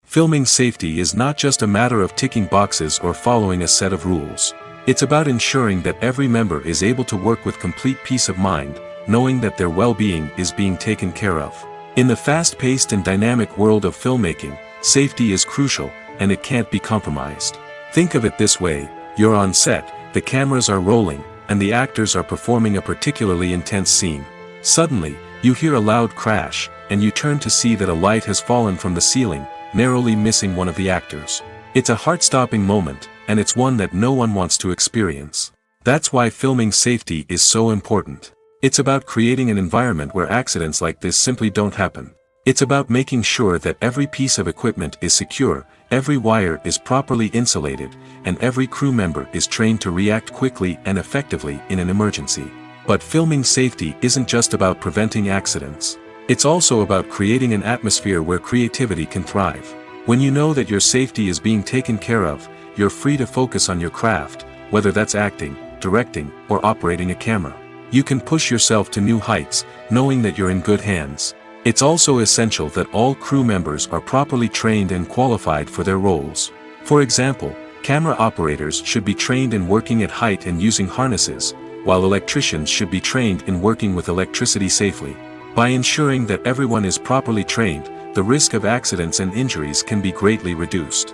Filming safety is not just a matter of ticking boxes or following a set of rules. It's about ensuring that every member is able to work with complete peace of mind, knowing that their well-being is being taken care of. In the fast-paced and dynamic world of filmmaking, safety is crucial, and it can't be compromised. Think of it this way: you're on set, the cameras are rolling, and the actors are performing a particularly intense scene. Suddenly, you hear a loud crash, and you turn to see that a light has fallen from the ceiling, narrowly missing one of the actors. It's a heart-stopping moment, and it's one that no one wants to experience. That's why filming safety is so important. It's about creating an environment where accidents like this simply don't happen. It's about making sure that every piece of equipment is secure, every wire is properly insulated, and every crew member is trained to react quickly and effectively in an emergency. But filming safety isn't just about preventing accidents. It's also about creating an atmosphere where creativity can thrive. When you know that your safety is being taken care of, you're free to focus on your craft, whether that's acting, directing, or operating a camera. You can push yourself to new heights, knowing that you're in good hands. It's also essential that all crew members are properly trained and qualified for their roles. For example, camera operators should be trained in working at height and using harnesses, while electricians should be trained in working with electricity safely. By ensuring that everyone is properly trained, the risk of accidents and injuries can be greatly reduced.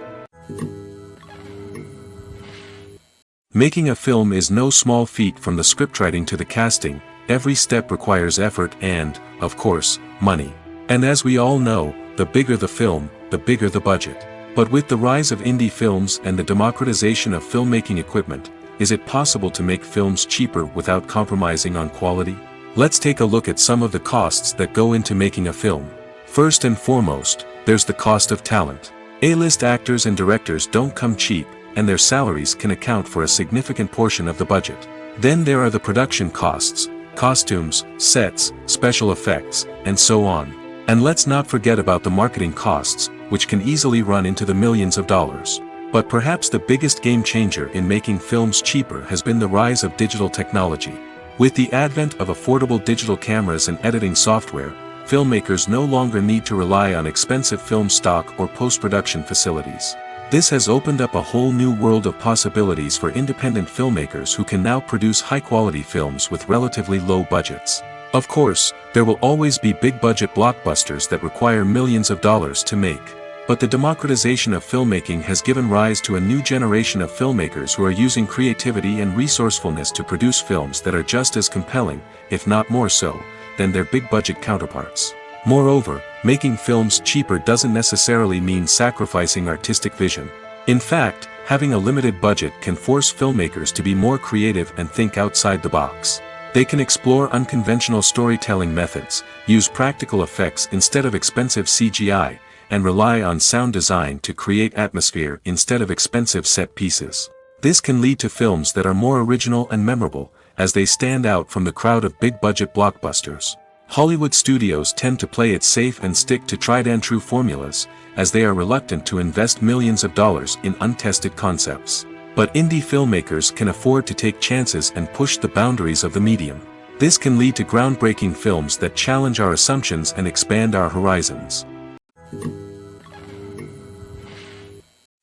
Making a film is no small feat. From the scriptwriting to the casting, every step requires effort and, of course, money. And as we all know, the bigger the film, the bigger the budget. But with the rise of indie films and the democratization of filmmaking equipment, is it possible to make films cheaper without compromising on quality? Let's take a look at some of the costs that go into making a film. First and foremost, there's the cost of talent. A-list actors and directors don't come cheap, and their salaries can account for a significant portion of the budget. Then there are the production costs, costumes, sets, special effects, and so on. And let's not forget about the marketing costs, which can easily run into the millions of dollars. But perhaps the biggest game changer in making films cheaper has been the rise of digital technology. With the advent of affordable digital cameras and editing software, filmmakers no longer need to rely on expensive film stock or post-production facilities. This has opened up a whole new world of possibilities for independent filmmakers who can now produce high-quality films with relatively low budgets. Of course, there will always be big-budget blockbusters that require millions of dollars to make. But the democratization of filmmaking has given rise to a new generation of filmmakers who are using creativity and resourcefulness to produce films that are just as compelling, if not more so, than their big-budget counterparts. Moreover, making films cheaper doesn't necessarily mean sacrificing artistic vision. In fact, having a limited budget can force filmmakers to be more creative and think outside the box. They can explore unconventional storytelling methods, use practical effects instead of expensive CGI, and rely on sound design to create atmosphere instead of expensive set pieces. This can lead to films that are more original and memorable, as they stand out from the crowd of big-budget blockbusters. Hollywood studios tend to play it safe and stick to tried-and-true formulas, as they are reluctant to invest millions of dollars in untested concepts. But indie filmmakers can afford to take chances and push the boundaries of the medium. This can lead to groundbreaking films that challenge our assumptions and expand our horizons.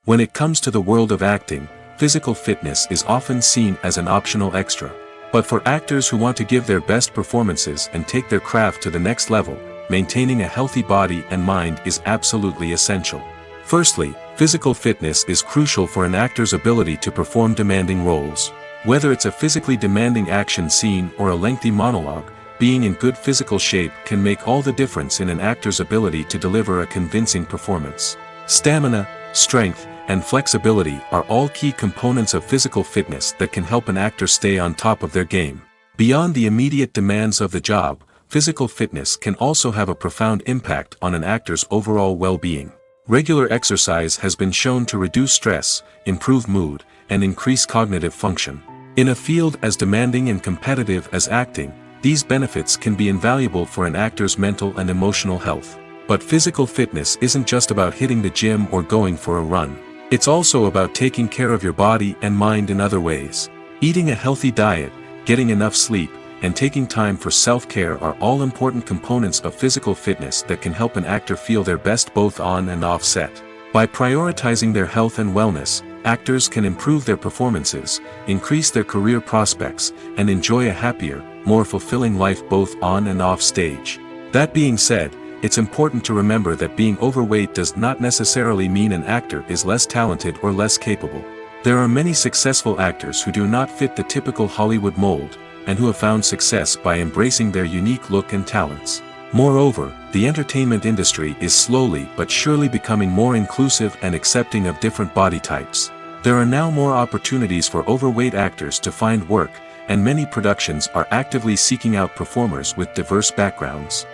When it comes to the world of acting, physical fitness is often seen as an optional extra. But for actors who want to give their best performances and take their craft to the next level, maintaining a healthy body and mind is absolutely essential. Firstly, physical fitness is crucial for an actor's ability to perform demanding roles. Whether it's a physically demanding action scene or a lengthy monologue, being in good physical shape can make all the difference in an actor's ability to deliver a convincing performance. Stamina, strength, and flexibility are all key components of physical fitness that can help an actor stay on top of their game. Beyond the immediate demands of the job, physical fitness can also have a profound impact on an actor's overall well-being. Regular exercise has been shown to reduce stress, improve mood, and increase cognitive function. In a field as demanding and competitive as acting, these benefits can be invaluable for an actor's mental and emotional health. But physical fitness isn't just about hitting the gym or going for a run. It's also about taking care of your body and mind in other ways. Eating a healthy diet, getting enough sleep, and taking time for self-care are all important components of physical fitness that can help an actor feel their best both on and off set. By prioritizing their health and wellness, actors can improve their performances, increase their career prospects, and enjoy a happier, more fulfilling life both on and off stage. That being said, it's important to remember that being overweight does not necessarily mean an actor is less talented or less capable. There are many successful actors who do not fit the typical Hollywood mold, and who have found success by embracing their unique look and talents. Moreover, the entertainment industry is slowly but surely becoming more inclusive and accepting of different body types. There are now more opportunities for overweight actors to find work, and many productions are actively seeking out performers with diverse backgrounds.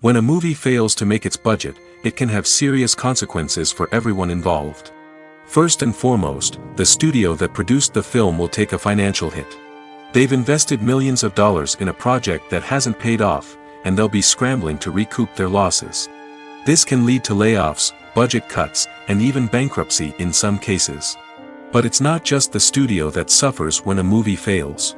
When a movie fails to make its budget, it can have serious consequences for everyone involved. First and foremost, the studio that produced the film will take a financial hit. They've invested millions of dollars in a project that hasn't paid off, and they'll be scrambling to recoup their losses. This can lead to layoffs, budget cuts, and even bankruptcy in some cases. But it's not just the studio that suffers when a movie fails.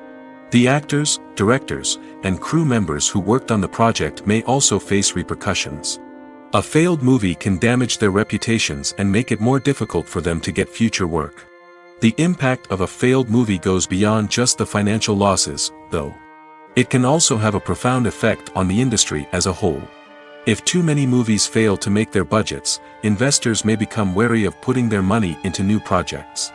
The actors, directors, and crew members who worked on the project may also face repercussions. A failed movie can damage their reputations and make it more difficult for them to get future work. The impact of a failed movie goes beyond just the financial losses, though. It can also have a profound effect on the industry as a whole. If too many movies fail to make their budgets, investors may become wary of putting their money into new projects.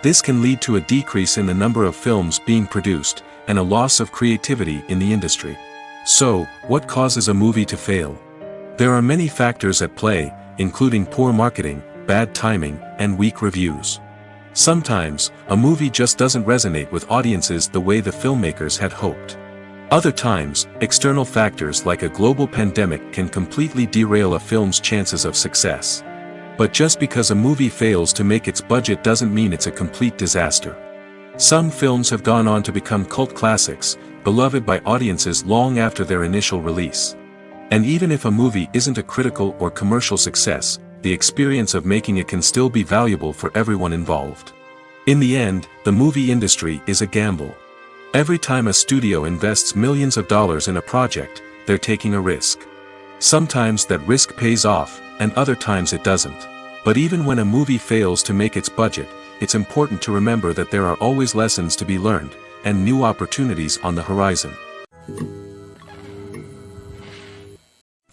This can lead to a decrease in the number of films being produced, and a loss of creativity in the industry. So, what causes a movie to fail? There are many factors at play, including poor marketing, bad timing, and weak reviews. Sometimes, a movie just doesn't resonate with audiences the way the filmmakers had hoped. Other times, external factors like a global pandemic can completely derail a film's chances of success. But just because a movie fails to make its budget doesn't mean it's a complete disaster. Some films have gone on to become cult classics, beloved by audiences long after their initial release. And even if a movie isn't a critical or commercial success, the experience of making it can still be valuable for everyone involved. In the end, the movie industry is a gamble. Every time a studio invests millions of dollars in a project, they're taking a risk. Sometimes that risk pays off, and other times it doesn't. But even when a movie fails to make its budget, it's important to remember that there are always lessons to be learned, and new opportunities on the horizon.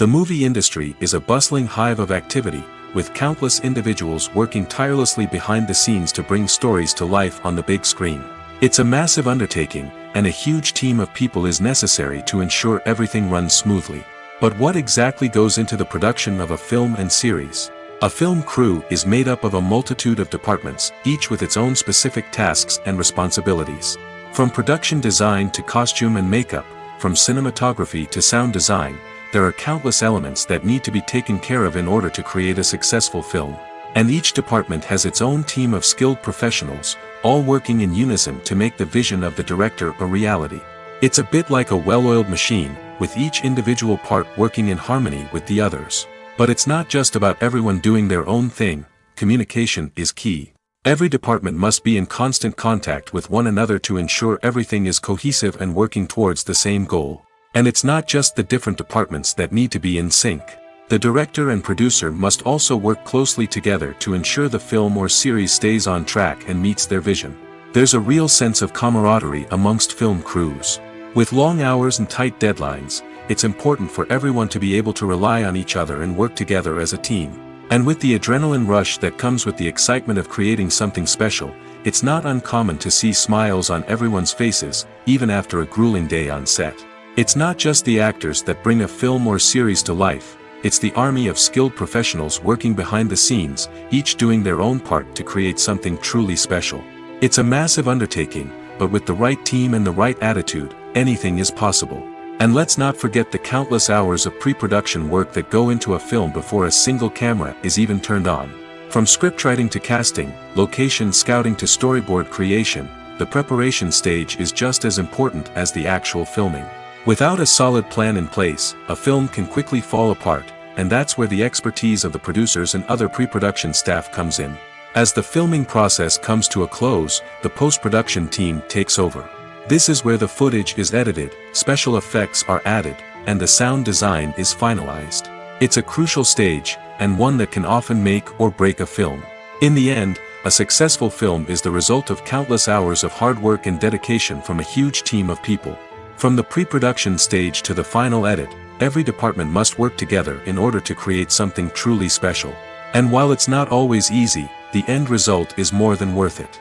The movie industry is a bustling hive of activity, with countless individuals working tirelessly behind the scenes to bring stories to life on the big screen. It's a massive undertaking, and a huge team of people is necessary to ensure everything runs smoothly. But what exactly goes into the production of a film and series? A film crew is made up of a multitude of departments, each with its own specific tasks and responsibilities. From production design to costume and makeup, from cinematography to sound design, there are countless elements that need to be taken care of in order to create a successful film. And each department has its own team of skilled professionals, all working in unison to make the vision of the director a reality. It's a bit like a well-oiled machine, with each individual part working in harmony with the others. But it's not just about everyone doing their own thing. Communication is key. Every department must be in constant contact with one another to ensure everything is cohesive and working towards the same goal. And it's not just the different departments that need to be in sync. The director and producer must also work closely together to ensure the film or series stays on track and meets their vision. There's a real sense of camaraderie amongst film crews. With long hours and tight deadlines, it's important for everyone to be able to rely on each other and work together as a team. And with the adrenaline rush that comes with the excitement of creating something special, it's not uncommon to see smiles on everyone's faces, even after a grueling day on set. It's not just the actors that bring a film or series to life, it's the army of skilled professionals working behind the scenes, each doing their own part to create something truly special. It's a massive undertaking, but with the right team and the right attitude, anything is possible. And let's not forget the countless hours of pre-production work that go into a film before a single camera is even turned on. From scriptwriting to casting, location scouting to storyboard creation, the preparation stage is just as important as the actual filming. Without a solid plan in place, a film can quickly fall apart, and that's where the expertise of the producers and other pre-production staff comes in. As the filming process comes to a close, the post-production team takes over. This is where the footage is edited, special effects are added, and the sound design is finalized. It's a crucial stage, and one that can often make or break a film. In the end, a successful film is the result of countless hours of hard work and dedication from a huge team of people. From the pre-production stage to the final edit, every department must work together in order to create something truly special. And while it's not always easy, the end result is more than worth it.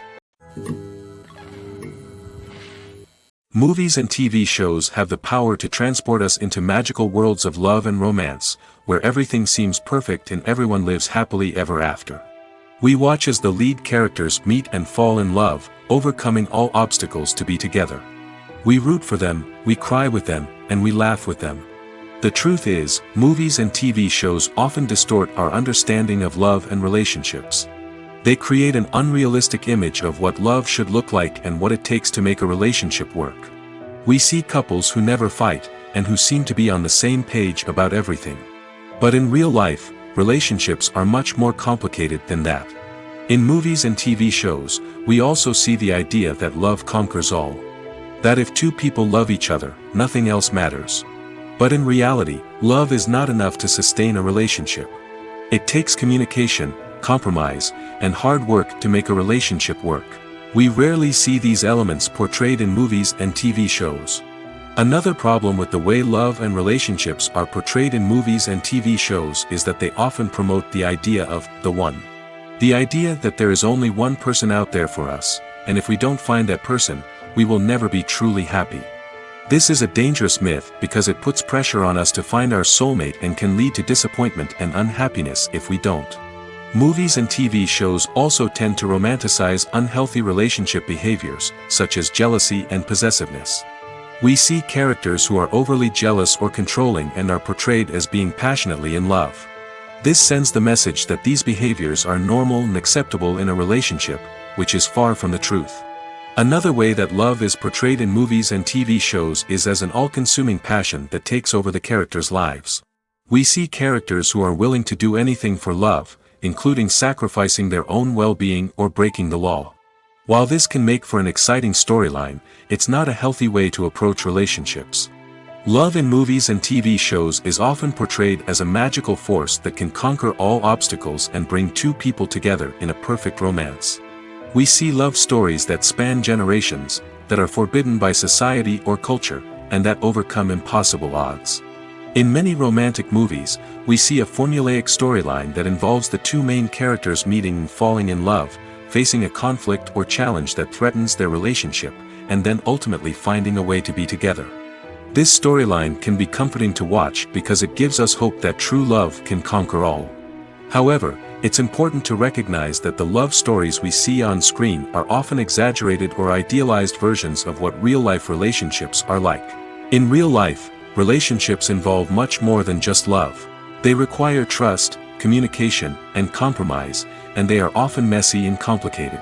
Movies and TV shows have the power to transport us into magical worlds of love and romance, where everything seems perfect and everyone lives happily ever after. We watch as the lead characters meet and fall in love, overcoming all obstacles to be together. We root for them, we cry with them, and we laugh with them. The truth is, movies and TV shows often distort our understanding of love and relationships. They create an unrealistic image of what love should look like and what it takes to make a relationship work. We see couples who never fight, and who seem to be on the same page about everything. But in real life, relationships are much more complicated than that. In movies and TV shows, we also see the idea that love conquers all. That if two people love each other, nothing else matters. But in reality, love is not enough to sustain a relationship. It takes communication, compromise, and hard work to make a relationship work. We rarely see these elements portrayed in movies and TV shows. Another problem with the way love and relationships are portrayed in movies and TV shows is that they often promote the idea of the one. The idea that there is only one person out there for us, and if we don't find that person, we will never be truly happy. This is a dangerous myth because it puts pressure on us to find our soulmate and can lead to disappointment and unhappiness if we don't. Movies and TV shows also tend to romanticize unhealthy relationship behaviors, such as jealousy and possessiveness. We see characters who are overly jealous or controlling and are portrayed as being passionately in love. This sends the message that these behaviors are normal and acceptable in a relationship, which is far from the truth. Another way that love is portrayed in movies and TV shows is as an all-consuming passion that takes over the characters' lives. We see characters who are willing to do anything for love, including sacrificing their own well-being or breaking the law. While this can make for an exciting storyline, it's not a healthy way to approach relationships. Love in movies and TV shows is often portrayed as a magical force that can conquer all obstacles and bring two people together in a perfect romance. We see love stories that span generations, that are forbidden by society or culture, and that overcome impossible odds. In many romantic movies, we see a formulaic storyline that involves the two main characters meeting and falling in love, facing a conflict or challenge that threatens their relationship, and then ultimately finding a way to be together. This storyline can be comforting to watch because it gives us hope that true love can conquer all. However, it's important to recognize that the love stories we see on screen are often exaggerated or idealized versions of what real-life relationships are like. In real life, relationships involve much more than just love. They require trust, communication, and compromise, and they are often messy and complicated.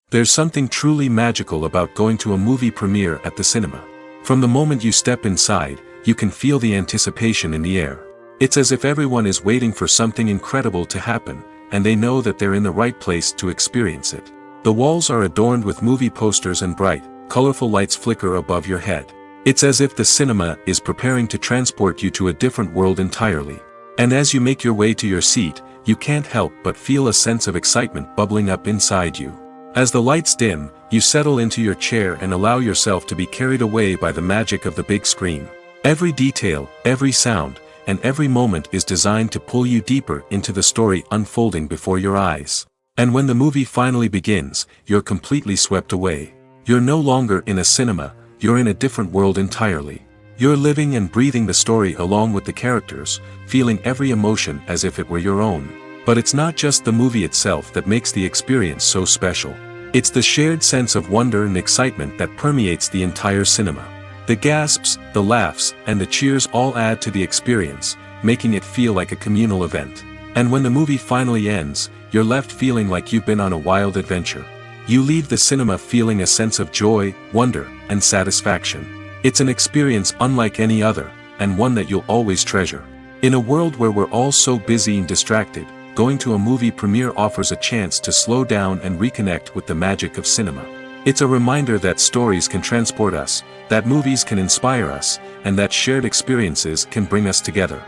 There's something truly magical about going to a movie premiere at the cinema. From the moment you step inside, you can feel the anticipation in the air. It's as if everyone is waiting for something incredible to happen, and they know that they're in the right place to experience it. The walls are adorned with movie posters and bright, colorful lights flicker above your head. It's as if the cinema is preparing to transport you to a different world entirely. And as you make your way to your seat, you can't help but feel a sense of excitement bubbling up inside you. As the lights dim, you settle into your chair and allow yourself to be carried away by the magic of the big screen. Every detail, every sound, and every moment is designed to pull you deeper into the story unfolding before your eyes. And when the movie finally begins, you're completely swept away. You're no longer in a cinema, you're in a different world entirely. You're living and breathing the story along with the characters, feeling every emotion as if it were your own. But it's not just the movie itself that makes the experience so special. It's the shared sense of wonder and excitement that permeates the entire cinema. The gasps, the laughs, and the cheers all add to the experience, making it feel like a communal event. And when the movie finally ends, you're left feeling like you've been on a wild adventure. You leave the cinema feeling a sense of joy, wonder, and satisfaction. It's an experience unlike any other, and one that you'll always treasure. In a world where we're all so busy and distracted, going to a movie premiere offers a chance to slow down and reconnect with the magic of cinema. It's a reminder that stories can transport us, that movies can inspire us, and that shared experiences can bring us together.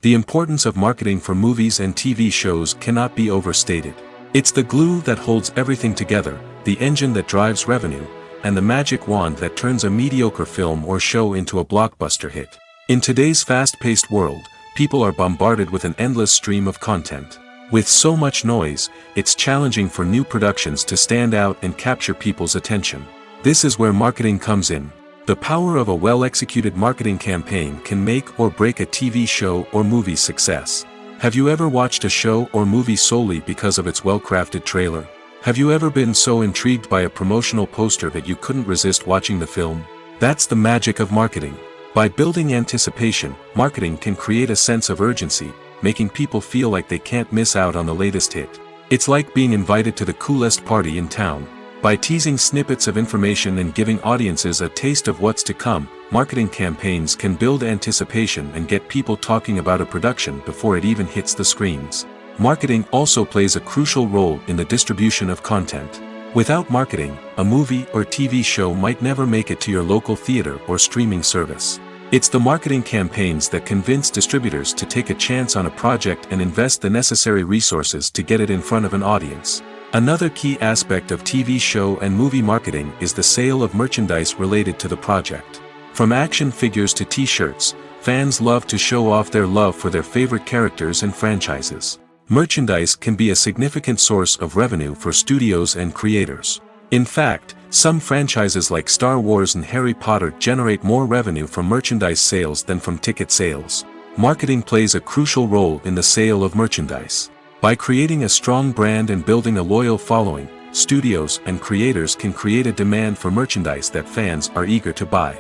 The importance of marketing for movies and TV shows cannot be overstated. It's the glue that holds everything together, the engine that drives revenue, and the magic wand that turns a mediocre film or show into a blockbuster hit. In today's fast-paced world, people are bombarded with an endless stream of content. With so much noise, it's challenging for new productions to stand out and capture people's attention. This is where marketing comes in. The power of a well-executed marketing campaign can make or break a TV show or movie's success. Have you ever watched a show or movie solely because of its well-crafted trailer? Have you ever been so intrigued by a promotional poster that you couldn't resist watching the film? That's the magic of marketing. By building anticipation, marketing can create a sense of urgency, making people feel like they can't miss out on the latest hit. It's like being invited to the coolest party in town. By teasing snippets of information and giving audiences a taste of what's to come, marketing campaigns can build anticipation and get people talking about a production before it even hits the screens. Marketing also plays a crucial role in the distribution of content. Without marketing, a movie or TV show might never make it to your local theater or streaming service. It's the marketing campaigns that convince distributors to take a chance on a project and invest the necessary resources to get it in front of an audience. Another key aspect of TV show and movie marketing is the sale of merchandise related to the project. From action figures to t-shirts, fans love to show off their love for their favorite characters and franchises. Merchandise can be a significant source of revenue for studios and creators. In fact, some franchises like Star Wars and Harry Potter generate more revenue from merchandise sales than from ticket sales. Marketing plays a crucial role in the sale of merchandise. By creating a strong brand and building a loyal following, studios and creators can create a demand for merchandise that fans are eager to buy.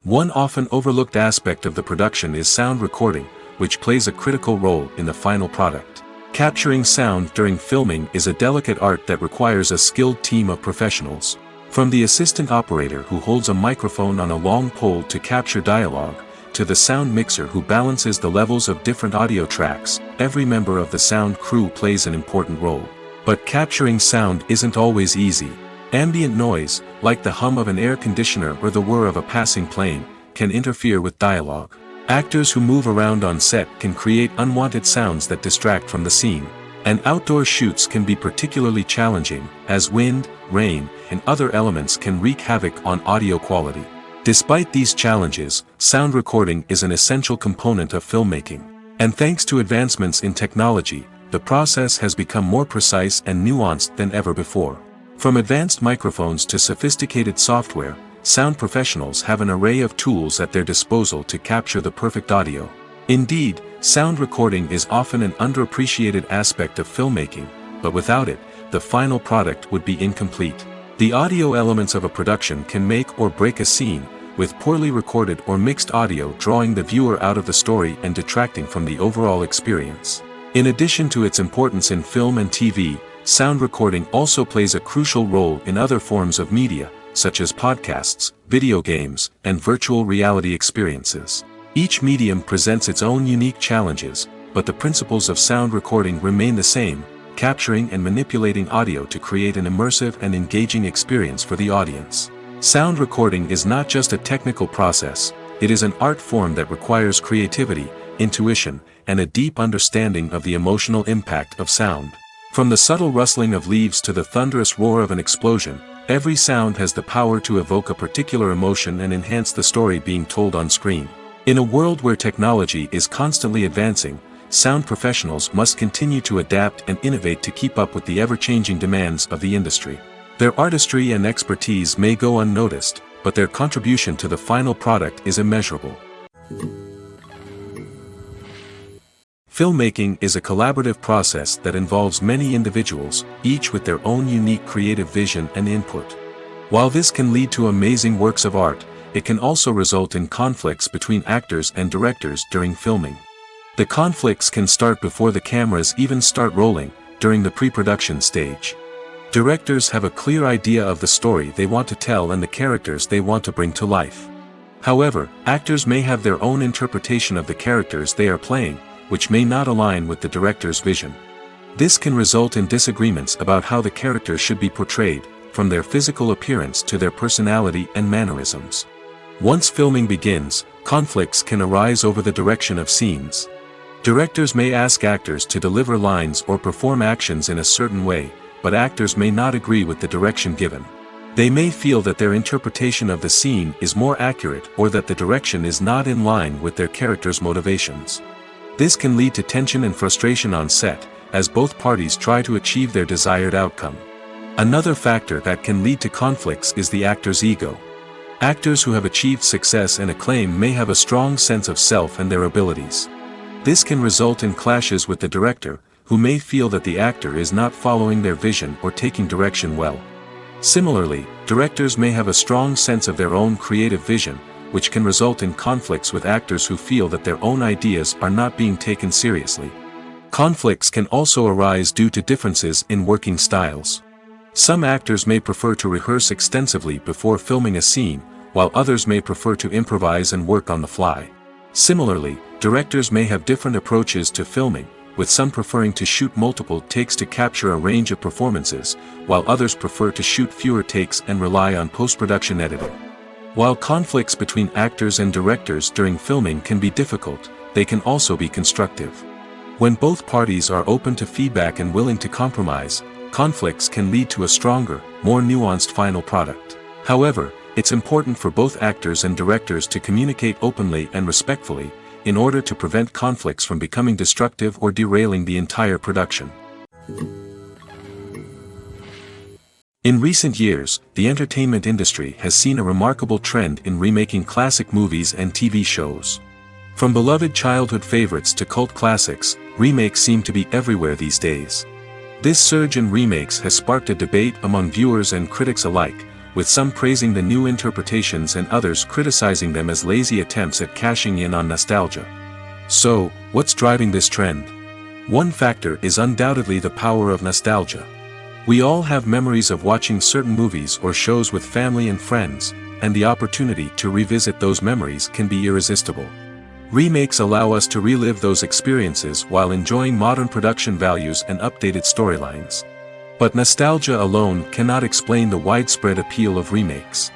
One often overlooked aspect of the production is sound recording, which plays a critical role in the final product. Capturing sound during filming is a delicate art that requires a skilled team of professionals. From the assistant operator who holds a microphone on a long pole to capture dialogue, to the sound mixer who balances the levels of different audio tracks, every member of the sound crew plays an important role. But capturing sound isn't always easy. Ambient noise, like the hum of an air conditioner or the whir of a passing plane, can interfere with dialogue. Actors who move around on set can create unwanted sounds that distract from the scene. And outdoor shoots can be particularly challenging, as wind, rain, and other elements can wreak havoc on audio quality. Despite these challenges, sound recording is an essential component of filmmaking. And thanks to advancements in technology, the process has become more precise and nuanced than ever before. From advanced microphones to sophisticated software, sound professionals have an array of tools at their disposal to capture the perfect audio. Indeed, sound recording is often an underappreciated aspect of filmmaking, but without it, the final product would be incomplete. The audio elements of a production can make or break a scene, with poorly recorded or mixed audio drawing the viewer out of the story and detracting from the overall experience. In addition to its importance in film and TV, sound recording also plays a crucial role in other forms of media, such as podcasts, video games, and virtual reality experiences. Each medium presents its own unique challenges, but the principles of sound recording remain the same, capturing and manipulating audio to create an immersive and engaging experience for the audience. Sound recording is not just a technical process, it is an art form that requires creativity, intuition, and a deep understanding of the emotional impact of sound. From the subtle rustling of leaves to the thunderous roar of an explosion, every sound has the power to evoke a particular emotion and enhance the story being told on screen. In a world where technology is constantly advancing, sound professionals must continue to adapt and innovate to keep up with the ever-changing demands of the industry. Their artistry and expertise may go unnoticed, but their contribution to the final product is immeasurable. Filmmaking is a collaborative process that involves many individuals, each with their own unique creative vision and input. While this can lead to amazing works of art, it can also result in conflicts between actors and directors during filming. The conflicts can start before the cameras even start rolling, during the pre-production stage. Directors have a clear idea of the story they want to tell and the characters they want to bring to life. However, actors may have their own interpretation of the characters they are playing, which may not align with the director's vision. This can result in disagreements about how the characters should be portrayed, from their physical appearance to their personality and mannerisms. Once filming begins, conflicts can arise over the direction of scenes. Directors may ask actors to deliver lines or perform actions in a certain way, but actors may not agree with the direction given. They may feel that their interpretation of the scene is more accurate or that the direction is not in line with their character's motivations. This can lead to tension and frustration on set, as both parties try to achieve their desired outcome. Another factor that can lead to conflicts is the actor's ego. Actors who have achieved success and acclaim may have a strong sense of self and their abilities. This can result in clashes with the director, who may feel that the actor is not following their vision or taking direction well. Similarly, directors may have a strong sense of their own creative vision, which can result in conflicts with actors who feel that their own ideas are not being taken seriously. Conflicts can also arise due to differences in working styles. Some actors may prefer to rehearse extensively before filming a scene, while others may prefer to improvise and work on the fly. Similarly, directors may have different approaches to filming, with some preferring to shoot multiple takes to capture a range of performances, while others prefer to shoot fewer takes and rely on post-production editing. While conflicts between actors and directors during filming can be difficult, they can also be constructive. When both parties are open to feedback and willing to compromise, conflicts can lead to a stronger, more nuanced final product. However, it's important for both actors and directors to communicate openly and respectfully, in order to prevent conflicts from becoming destructive or derailing the entire production. In recent years, the entertainment industry has seen a remarkable trend in remaking classic movies and TV shows. From beloved childhood favorites to cult classics, remakes seem to be everywhere these days. This surge in remakes has sparked a debate among viewers and critics alike, with some praising the new interpretations and others criticizing them as lazy attempts at cashing in on nostalgia. So, what's driving this trend? One factor is undoubtedly the power of nostalgia. We all have memories of watching certain movies or shows with family and friends, and the opportunity to revisit those memories can be irresistible. Remakes allow us to relive those experiences while enjoying modern production values and updated storylines. But nostalgia alone cannot explain the widespread appeal of remakes.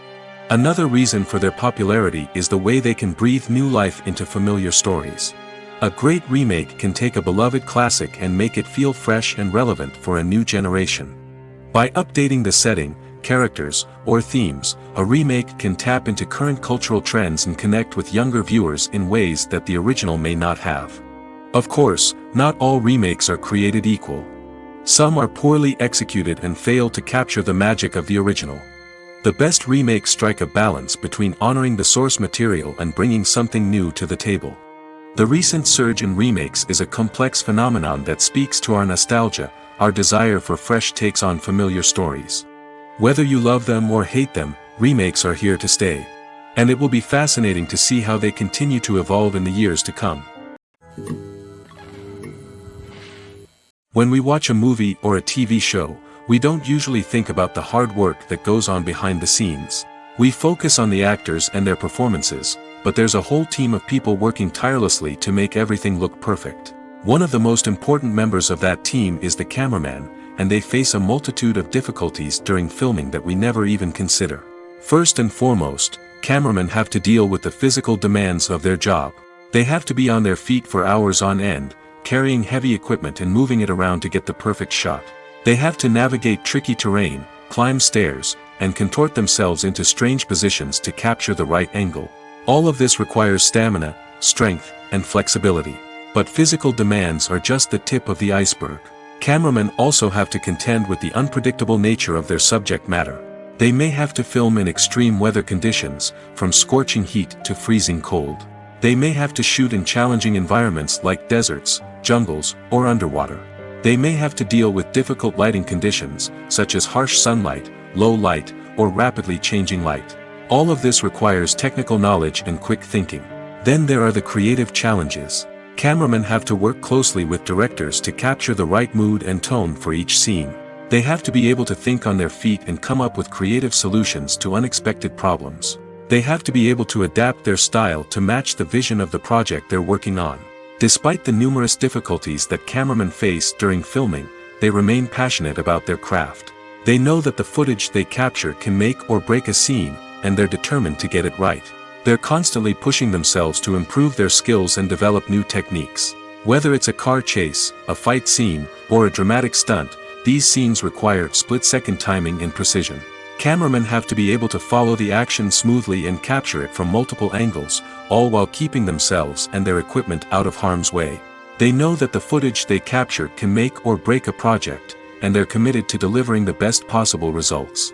Another reason for their popularity is the way they can breathe new life into familiar stories. A great remake can take a beloved classic and make it feel fresh and relevant for a new generation. By updating the setting, characters, or themes, a remake can tap into current cultural trends and connect with younger viewers in ways that the original may not have. Of course, not all remakes are created equal. Some are poorly executed and fail to capture the magic of the original. The best remakes strike a balance between honoring the source material and bringing something new to the table. The recent surge in remakes is a complex phenomenon that speaks to our nostalgia, our desire for fresh takes on familiar stories. Whether you love them or hate them, remakes are here to stay. And it will be fascinating to see how they continue to evolve in the years to come. When we watch a movie or a TV show, we don't usually think about the hard work that goes on behind the scenes. We focus on the actors and their performances, but there's a whole team of people working tirelessly to make everything look perfect. One of the most important members of that team is the cameraman, and they face a multitude of difficulties during filming that we never even consider. First and foremost, cameramen have to deal with the physical demands of their job. They have to be on their feet for hours on end, carrying heavy equipment and moving it around to get the perfect shot. They have to navigate tricky terrain, climb stairs, and contort themselves into strange positions to capture the right angle. All of this requires stamina, strength, and flexibility. But physical demands are just the tip of the iceberg. Cameramen also have to contend with the unpredictable nature of their subject matter. They may have to film in extreme weather conditions, from scorching heat to freezing cold. They may have to shoot in challenging environments like deserts, jungles, or underwater. They may have to deal with difficult lighting conditions, such as harsh sunlight, low light, or rapidly changing light. All of this requires technical knowledge and quick thinking. Then there are the creative challenges. Cameramen have to work closely with directors to capture the right mood and tone for each scene. They have to be able to think on their feet and come up with creative solutions to unexpected problems. They have to be able to adapt their style to match the vision of the project they're working on. Despite the numerous difficulties that cameramen face during filming, they remain passionate about their craft. They know that the footage they capture can make or break a scene, and they're determined to get it right. They're constantly pushing themselves to improve their skills and develop new techniques. Whether it's a car chase, a fight scene, or a dramatic stunt, these scenes require split-second timing and precision. Cameramen have to be able to follow the action smoothly and capture it from multiple angles, all while keeping themselves and their equipment out of harm's way. They know that the footage they capture can make or break a project, and they're committed to delivering the best possible results.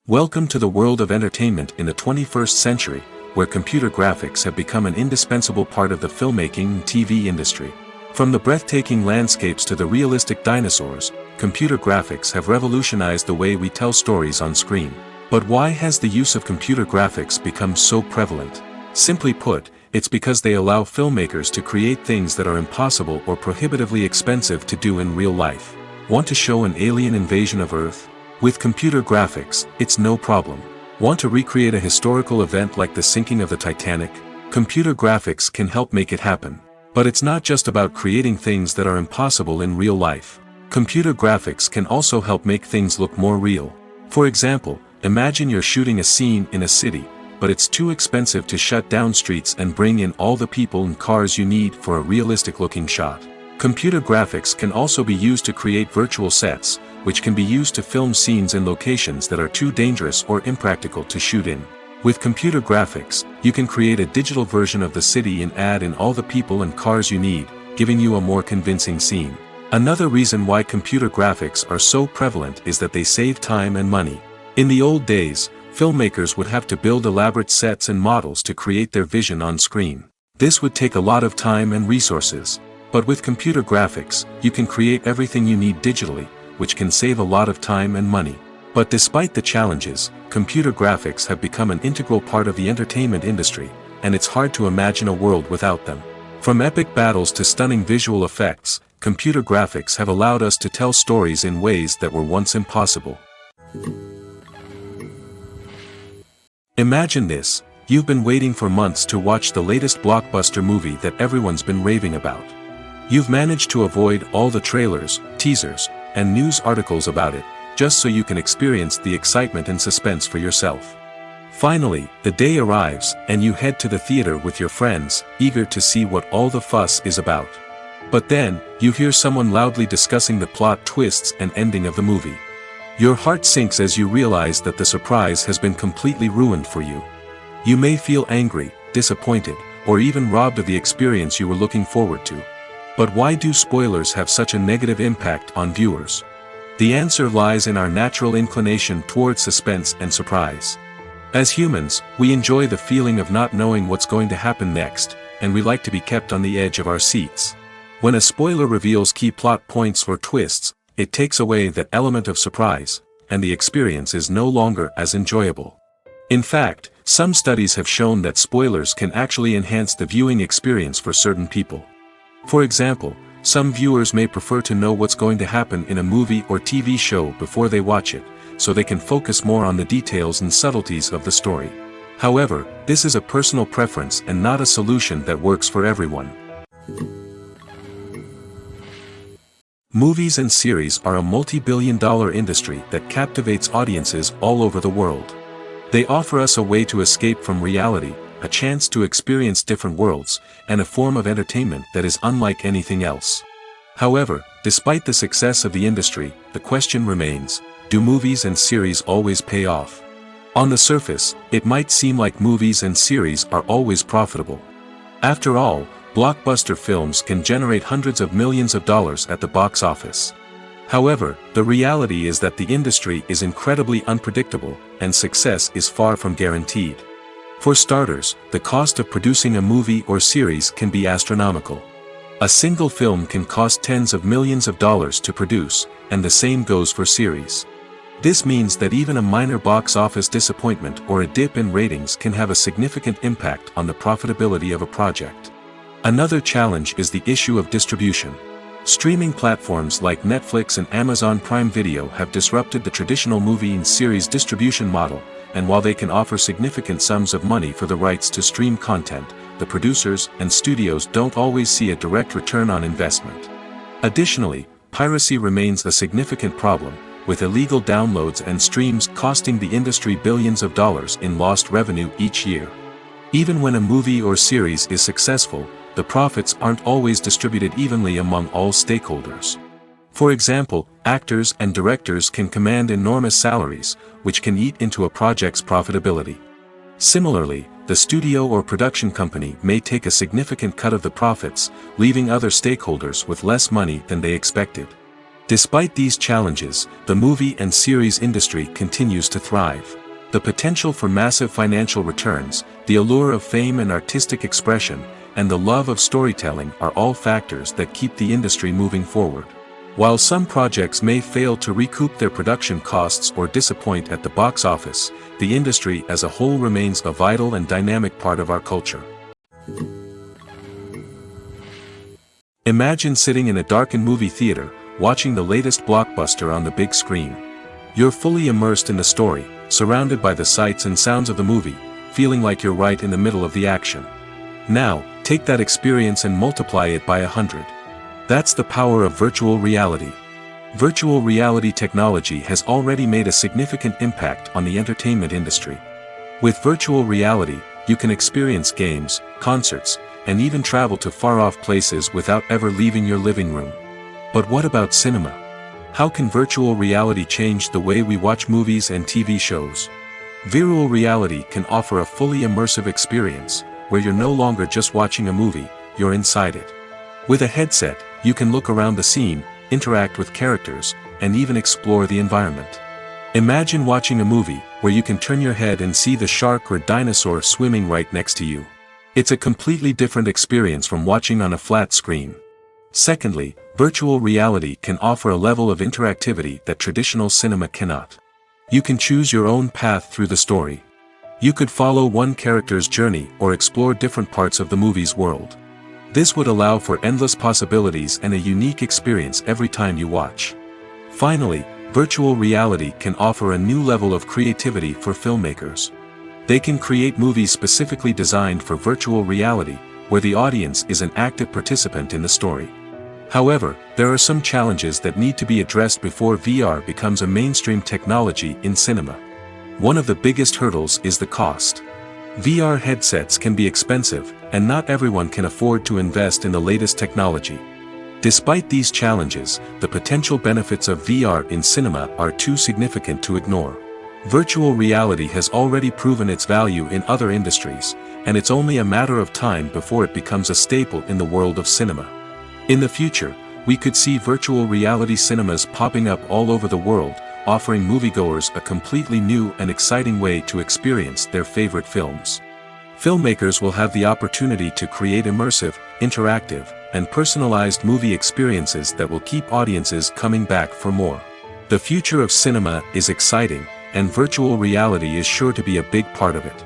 Welcome to the world of entertainment in the 21st century, where computer graphics have become an indispensable part of the filmmaking and TV industry. From the breathtaking landscapes to the realistic dinosaurs, computer graphics have revolutionized the way we tell stories on screen. But why has the use of computer graphics become so prevalent? Simply put, it's because they allow filmmakers to create things that are impossible or prohibitively expensive to do in real life. Want to show an alien invasion of Earth? With computer graphics, it's no problem. Want to recreate a historical event like the sinking of the Titanic? Computer graphics can help make it happen. But it's not just about creating things that are impossible in real life. Computer graphics can also help make things look more real. For example, imagine you're shooting a scene in a city, but it's too expensive to shut down streets and bring in all the people and cars you need for a realistic-looking shot. Computer graphics can also be used to create virtual sets, which can be used to film scenes in locations that are too dangerous or impractical to shoot in. With computer graphics, you can create a digital version of the city and add in all the people and cars you need, giving you a more convincing scene. Another reason why computer graphics are so prevalent is that they save time and money. In the old days, filmmakers would have to build elaborate sets and models to create their vision on screen. This would take a lot of time and resources. But with computer graphics, you can create everything you need digitally, which can save a lot of time and money. But despite the challenges, computer graphics have become an integral part of the entertainment industry, and it's hard to imagine a world without them. From epic battles to stunning visual effects, computer graphics have allowed us to tell stories in ways that were once impossible. Imagine this: you've been waiting for months to watch the latest blockbuster movie that everyone's been raving about. You've managed to avoid all the trailers, teasers, and news articles about it, just so you can experience the excitement and suspense for yourself. Finally, the day arrives, and you head to the theater with your friends, eager to see what all the fuss is about. But then, you hear someone loudly discussing the plot twists and ending of the movie. Your heart sinks as you realize that the surprise has been completely ruined for you. You may feel angry, disappointed, or even robbed of the experience you were looking forward to. But why do spoilers have such a negative impact on viewers? The answer lies in our natural inclination toward suspense and surprise. As humans, we enjoy the feeling of not knowing what's going to happen next, and we like to be kept on the edge of our seats. When a spoiler reveals key plot points or twists, it takes away that element of surprise, and the experience is no longer as enjoyable. In fact, some studies have shown that spoilers can actually enhance the viewing experience for certain people. For example, some viewers may prefer to know what's going to happen in a movie or TV show before they watch it, so they can focus more on the details and subtleties of the story. However, this is a personal preference and not a solution that works for everyone. Movies and series are a multi-billion-dollar industry that captivates audiences all over the world. They offer us a way to escape from reality, a chance to experience different worlds, and a form of entertainment that is unlike anything else. However, despite the success of the industry, the question remains, do movies and series always pay off? On the surface, it might seem like movies and series are always profitable. After all, blockbuster films can generate hundreds of millions of dollars at the box office. However, the reality is that the industry is incredibly unpredictable, and success is far from guaranteed. For starters, the cost of producing a movie or series can be astronomical. A single film can cost tens of millions of dollars to produce, and the same goes for series. This means that even a minor box office disappointment or a dip in ratings can have a significant impact on the profitability of a project. Another challenge is the issue of distribution. Streaming platforms like Netflix and Amazon Prime Video have disrupted the traditional movie and series distribution model, and while they can offer significant sums of money for the rights to stream content, the producers and studios don't always see a direct return on investment. Additionally, piracy remains a significant problem, with illegal downloads and streams costing the industry billions of dollars in lost revenue each year. Even when a movie or series is successful, the profits aren't always distributed evenly among all stakeholders. For example, actors and directors can command enormous salaries, which can eat into a project's profitability. Similarly, the studio or production company may take a significant cut of the profits, leaving other stakeholders with less money than they expected. Despite these challenges, the movie and series industry continues to thrive. The potential for massive financial returns, the allure of fame and artistic expression, and the love of storytelling are all factors that keep the industry moving forward. While some projects may fail to recoup their production costs or disappoint at the box office, the industry as a whole remains a vital and dynamic part of our culture. Imagine sitting in a darkened movie theater, watching the latest blockbuster on the big screen. You're fully immersed in the story, surrounded by the sights and sounds of the movie, feeling like you're right in the middle of the action. Now, take that experience and multiply it by 100. That's the power of virtual reality. Virtual reality technology has already made a significant impact on the entertainment industry. With virtual reality, you can experience games, concerts, and even travel to far-off places without ever leaving your living room. But what about cinema? How can virtual reality change the way we watch movies and TV shows? Virtual reality can offer a fully immersive experience, where you're no longer just watching a movie, you're inside it. With a headset, you can look around the scene, interact with characters, and even explore the environment. Imagine watching a movie, where you can turn your head and see the shark or dinosaur swimming right next to you. It's a completely different experience from watching on a flat screen. Secondly, virtual reality can offer a level of interactivity that traditional cinema cannot. You can choose your own path through the story. You could follow one character's journey or explore different parts of the movie's world. This would allow for endless possibilities and a unique experience every time you watch. Finally, virtual reality can offer a new level of creativity for filmmakers. They can create movies specifically designed for virtual reality, where the audience is an active participant in the story. However, there are some challenges that need to be addressed before VR becomes a mainstream technology in cinema. One of the biggest hurdles is the cost. VR headsets can be expensive, and not everyone can afford to invest in the latest technology. Despite these challenges, the potential benefits of VR in cinema are too significant to ignore. Virtual reality has already proven its value in other industries, and it's only a matter of time before it becomes a staple in the world of cinema. In the future, we could see virtual reality cinemas popping up all over the world, offering moviegoers a completely new and exciting way to experience their favorite films. Filmmakers will have the opportunity to create immersive, interactive, and personalized movie experiences that will keep audiences coming back for more. The future of cinema is exciting, and virtual reality is sure to be a big part of it.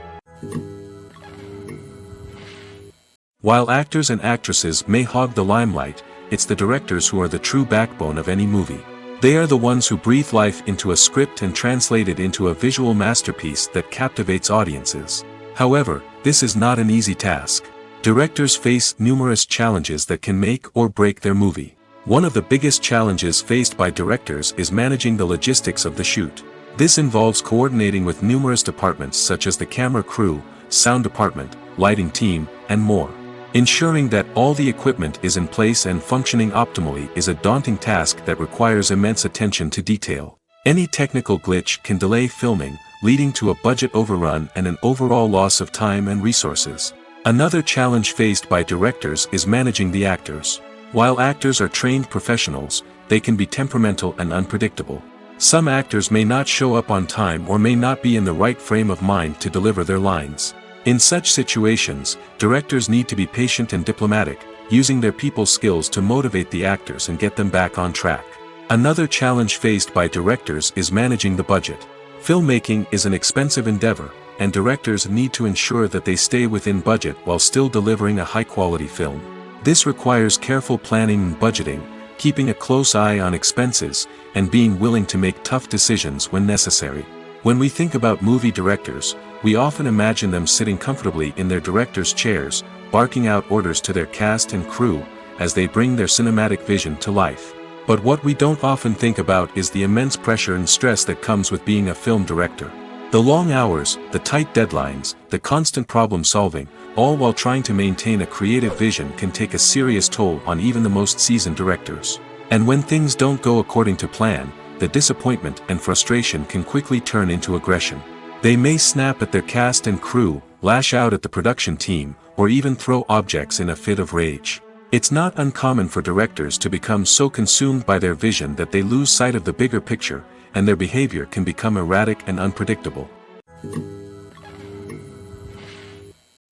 While actors and actresses may hog the limelight, it's the directors who are the true backbone of any movie. They are the ones who breathe life into a script and translate it into a visual masterpiece that captivates audiences. However, this is not an easy task. Directors face numerous challenges that can make or break their movie. One of the biggest challenges faced by directors is managing the logistics of the shoot. This involves coordinating with numerous departments such as the camera crew, sound department, lighting team, and more. Ensuring that all the equipment is in place and functioning optimally is a daunting task that requires immense attention to detail. Any technical glitch can delay filming, leading to a budget overrun and an overall loss of time and resources. Another challenge faced by directors is managing the actors. While actors are trained professionals, they can be temperamental and unpredictable. Some actors may not show up on time or may not be in the right frame of mind to deliver their lines. In such situations, directors need to be patient and diplomatic, using their people skills to motivate the actors and get them back on track. Another challenge faced by directors is managing the budget. Filmmaking is an expensive endeavor, and directors need to ensure that they stay within budget while still delivering a high-quality film. This requires careful planning and budgeting, keeping a close eye on expenses, and being willing to make tough decisions when necessary. When we think about movie directors, we often imagine them sitting comfortably in their director's chairs, barking out orders to their cast and crew, as they bring their cinematic vision to life. But what we don't often think about is the immense pressure and stress that comes with being a film director. The long hours, the tight deadlines, the constant problem solving, all while trying to maintain a creative vision can take a serious toll on even the most seasoned directors. And when things don't go according to plan, the disappointment and frustration can quickly turn into aggression. They may snap at their cast and crew, lash out at the production team, or even throw objects in a fit of rage. It's not uncommon for directors to become so consumed by their vision that they lose sight of the bigger picture, and their behavior can become erratic and unpredictable.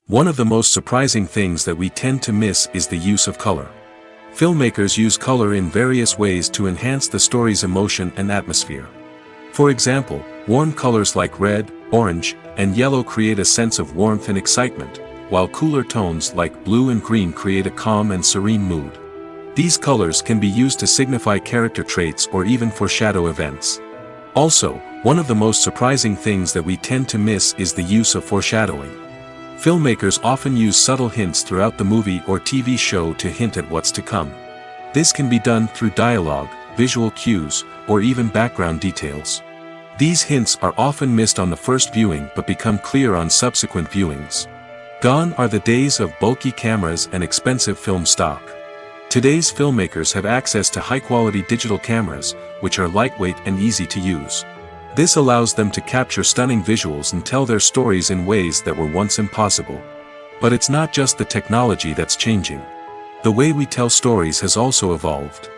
One of the most surprising things that we tend to miss is the use of color. Filmmakers use color in various ways to enhance the story's emotion and atmosphere. For example, warm colors like red, orange, and yellow create a sense of warmth and excitement, while cooler tones like blue and green create a calm and serene mood. These colors can be used to signify character traits or even foreshadow events. Also, one of the most surprising things that we tend to miss is the use of foreshadowing. Filmmakers often use subtle hints throughout the movie or TV show to hint at what's to come. This can be done through dialogue, visual cues, or even background details. These hints are often missed on the first viewing but become clear on subsequent viewings. Gone are the days of bulky cameras and expensive film stock. Today's filmmakers have access to high-quality digital cameras, which are lightweight and easy to use. This allows them to capture stunning visuals and tell their stories in ways that were once impossible. But it's not just the technology that's changing. The way we tell stories has also evolved.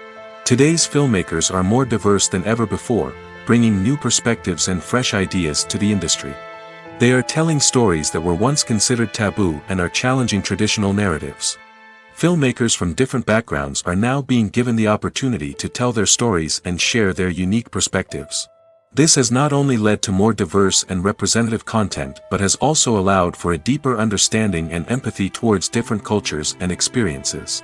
Today's filmmakers are more diverse than ever before, bringing new perspectives and fresh ideas to the industry. They are telling stories that were once considered taboo and are challenging traditional narratives. Filmmakers from different backgrounds are now being given the opportunity to tell their stories and share their unique perspectives. This has not only led to more diverse and representative content but has also allowed for a deeper understanding and empathy towards different cultures and experiences.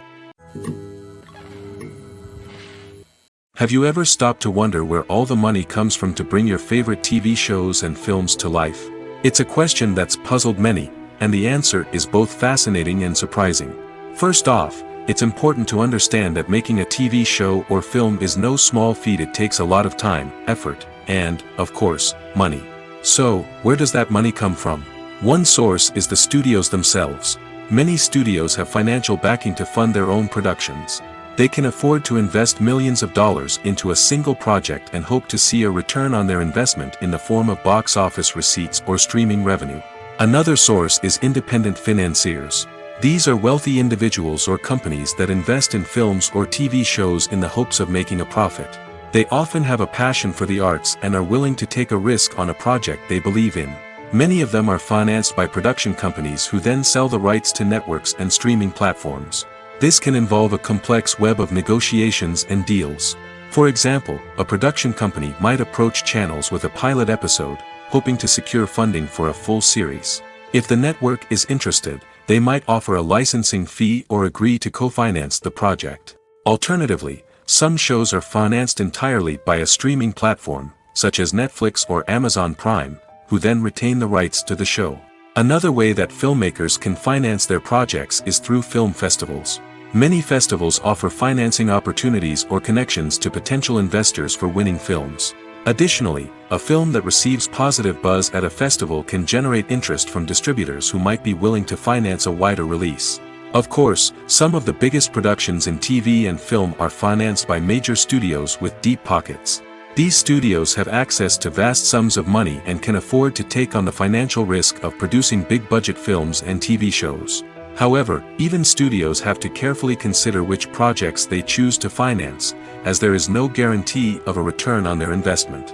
Have you ever stopped to wonder where all the money comes from to bring your favorite TV shows and films to life? It's a question that's puzzled many, and the answer is both fascinating and surprising. First off, it's important to understand that making a TV show or film is no small feat. It takes a lot of time, effort, and, of course, money. So, where does that money come from? One source is the studios themselves. Many studios have financial backing to fund their own productions. They can afford to invest millions of dollars into a single project and hope to see a return on their investment in the form of box office receipts or streaming revenue. Another source is independent financiers. These are wealthy individuals or companies that invest in films or TV shows in the hopes of making a profit. They often have a passion for the arts and are willing to take a risk on a project they believe in. Many of them are financed by production companies who then sell the rights to networks and streaming platforms. This can involve a complex web of negotiations and deals. For example, a production company might approach channels with a pilot episode, hoping to secure funding for a full series. If the network is interested, they might offer a licensing fee or agree to co-finance the project. Alternatively, some shows are financed entirely by a streaming platform, such as Netflix or Amazon Prime, who then retain the rights to the show. Another way that filmmakers can finance their projects is through film festivals. Many festivals offer financing opportunities or connections to potential investors for winning films. Additionally, a film that receives positive buzz at a festival can generate interest from distributors who might be willing to finance a wider release. Of course, some of the biggest productions in TV and film are financed by major studios with deep pockets. These studios have access to vast sums of money and can afford to take on the financial risk of producing big-budget films and TV shows. However, even studios have to carefully consider which projects they choose to finance, as there is no guarantee of a return on their investment.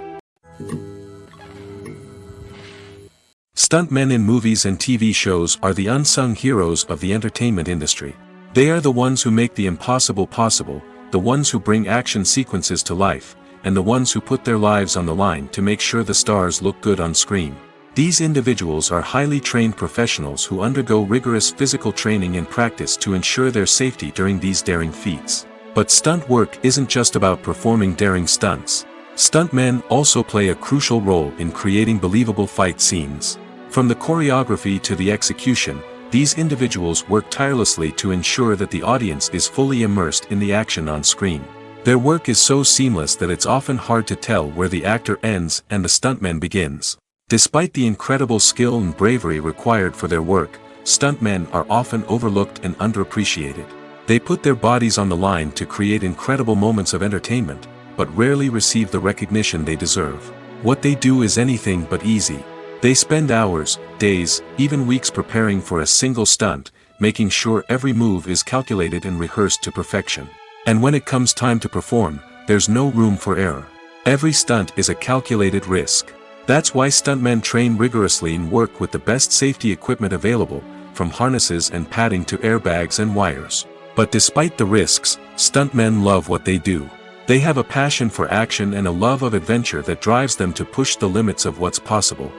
Stuntmen in movies and TV shows are the unsung heroes of the entertainment industry. They are the ones who make the impossible possible, the ones who bring action sequences to life, and the ones who put their lives on the line to make sure the stars look good on screen. These individuals are highly trained professionals who undergo rigorous physical training and practice to ensure their safety during these daring feats. But stunt work isn't just about performing daring stunts. Stuntmen also play a crucial role in creating believable fight scenes. From the choreography to the execution, these individuals work tirelessly to ensure that the audience is fully immersed in the action on screen. Their work is so seamless that it's often hard to tell where the actor ends and the stuntman begins. Despite the incredible skill and bravery required for their work, stuntmen are often overlooked and underappreciated. They put their bodies on the line to create incredible moments of entertainment, but rarely receive the recognition they deserve. What they do is anything but easy. They spend hours, days, even weeks preparing for a single stunt, making sure every move is calculated and rehearsed to perfection. And when it comes time to perform, there's no room for error. Every stunt is a calculated risk. That's why stuntmen train rigorously and work with the best safety equipment available, from harnesses and padding to airbags and wires. But despite the risks, stuntmen love what they do. They have a passion for action and a love of adventure that drives them to push the limits of what's possible.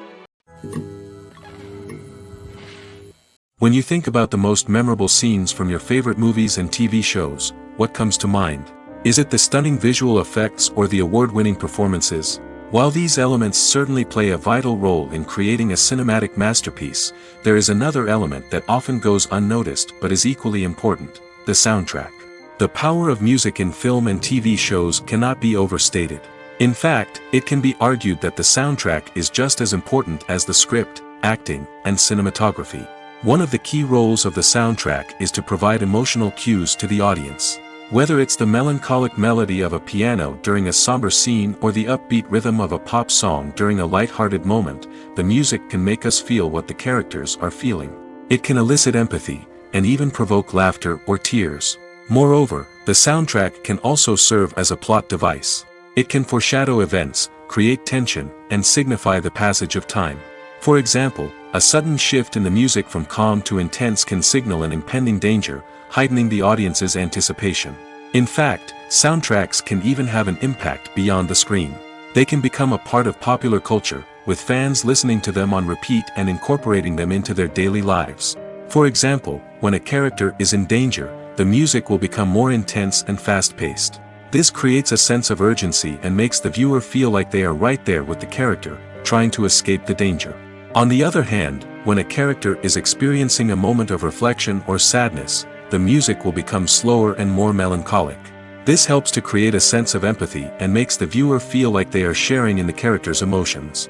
When you think about the most memorable scenes from your favorite movies and TV shows, what comes to mind? Is it the stunning visual effects or the award-winning performances? While these elements certainly play a vital role in creating a cinematic masterpiece, there is another element that often goes unnoticed but is equally important: the soundtrack. The power of music in film and TV shows cannot be overstated. In fact, it can be argued that the soundtrack is just as important as the script, acting, and cinematography. One of the key roles of the soundtrack is to provide emotional cues to the audience. Whether it's the melancholic melody of a piano during a somber scene or the upbeat rhythm of a pop song during a light-hearted moment, the music can make us feel what the characters are feeling. It can elicit empathy, and even provoke laughter or tears. Moreover, the soundtrack can also serve as a plot device. It can foreshadow events, create tension, and signify the passage of time. For example, a sudden shift in the music from calm to intense can signal an impending danger, heightening the audience's anticipation. In fact, soundtracks can even have an impact beyond the screen. They can become a part of popular culture, with fans listening to them on repeat and incorporating them into their daily lives. For example, when a character is in danger, the music will become more intense and fast-paced. This creates a sense of urgency and makes the viewer feel like they are right there with the character, trying to escape the danger. On the other hand, when a character is experiencing a moment of reflection or sadness, the music will become slower and more melancholic. This helps to create a sense of empathy and makes the viewer feel like they are sharing in the character's emotions.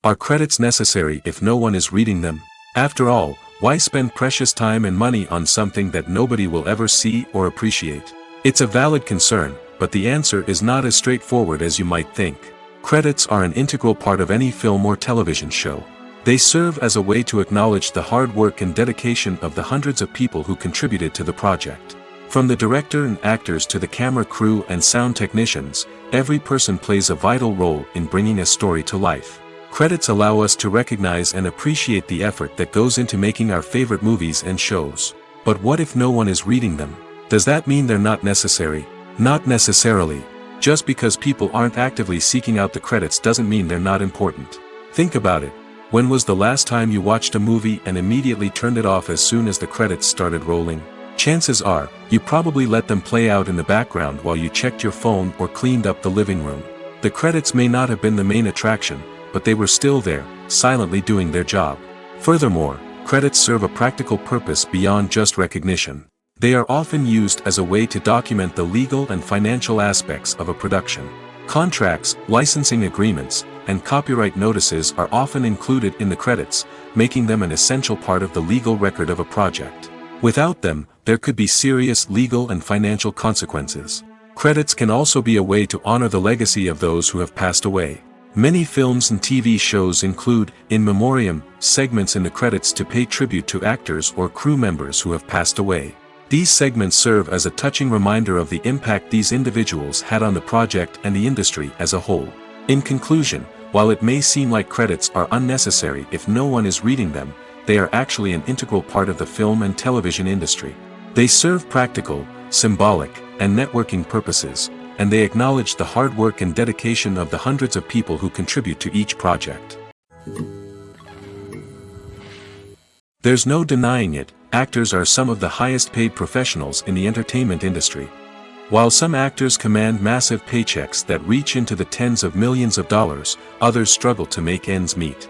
Are credits necessary if no one is reading them? After all, why spend precious time and money on something that nobody will ever see or appreciate? It's a valid concern, but the answer is not as straightforward as you might think. Credits are an integral part of any film or television show. They serve as a way to acknowledge the hard work and dedication of the hundreds of people who contributed to the project. From the director and actors to the camera crew and sound technicians, every person plays a vital role in bringing a story to life. Credits allow us to recognize and appreciate the effort that goes into making our favorite movies and shows. But what if no one is reading them? Does that mean they're not necessary? Not necessarily. Just because people aren't actively seeking out the credits doesn't mean they're not important. Think about it. When was the last time you watched a movie and immediately turned it off as soon as the credits started rolling? Chances are, you probably let them play out in the background while you checked your phone or cleaned up the living room. The credits may not have been the main attraction, but they were still there, silently doing their job. Furthermore, credits serve a practical purpose beyond just recognition. They are often used as a way to document the legal and financial aspects of a production. Contracts, licensing agreements, and copyright notices are often included in the credits, making them an essential part of the legal record of a project. Without them, there could be serious legal and financial consequences. Credits can also be a way to honor the legacy of those who have passed away. Many films and TV shows include, in memoriam, segments in the credits to pay tribute to actors or crew members who have passed away. These segments serve as a touching reminder of the impact these individuals had on the project and the industry as a whole. In conclusion, while it may seem like credits are unnecessary if no one is reading them, they are actually an integral part of the film and television industry. They serve practical, symbolic, and networking purposes, and they acknowledge the hard work and dedication of the hundreds of people who contribute to each project. There's no denying it, actors are some of the highest paid professionals in the entertainment industry. While some actors command massive paychecks that reach into the tens of millions of dollars, others struggle to make ends meet.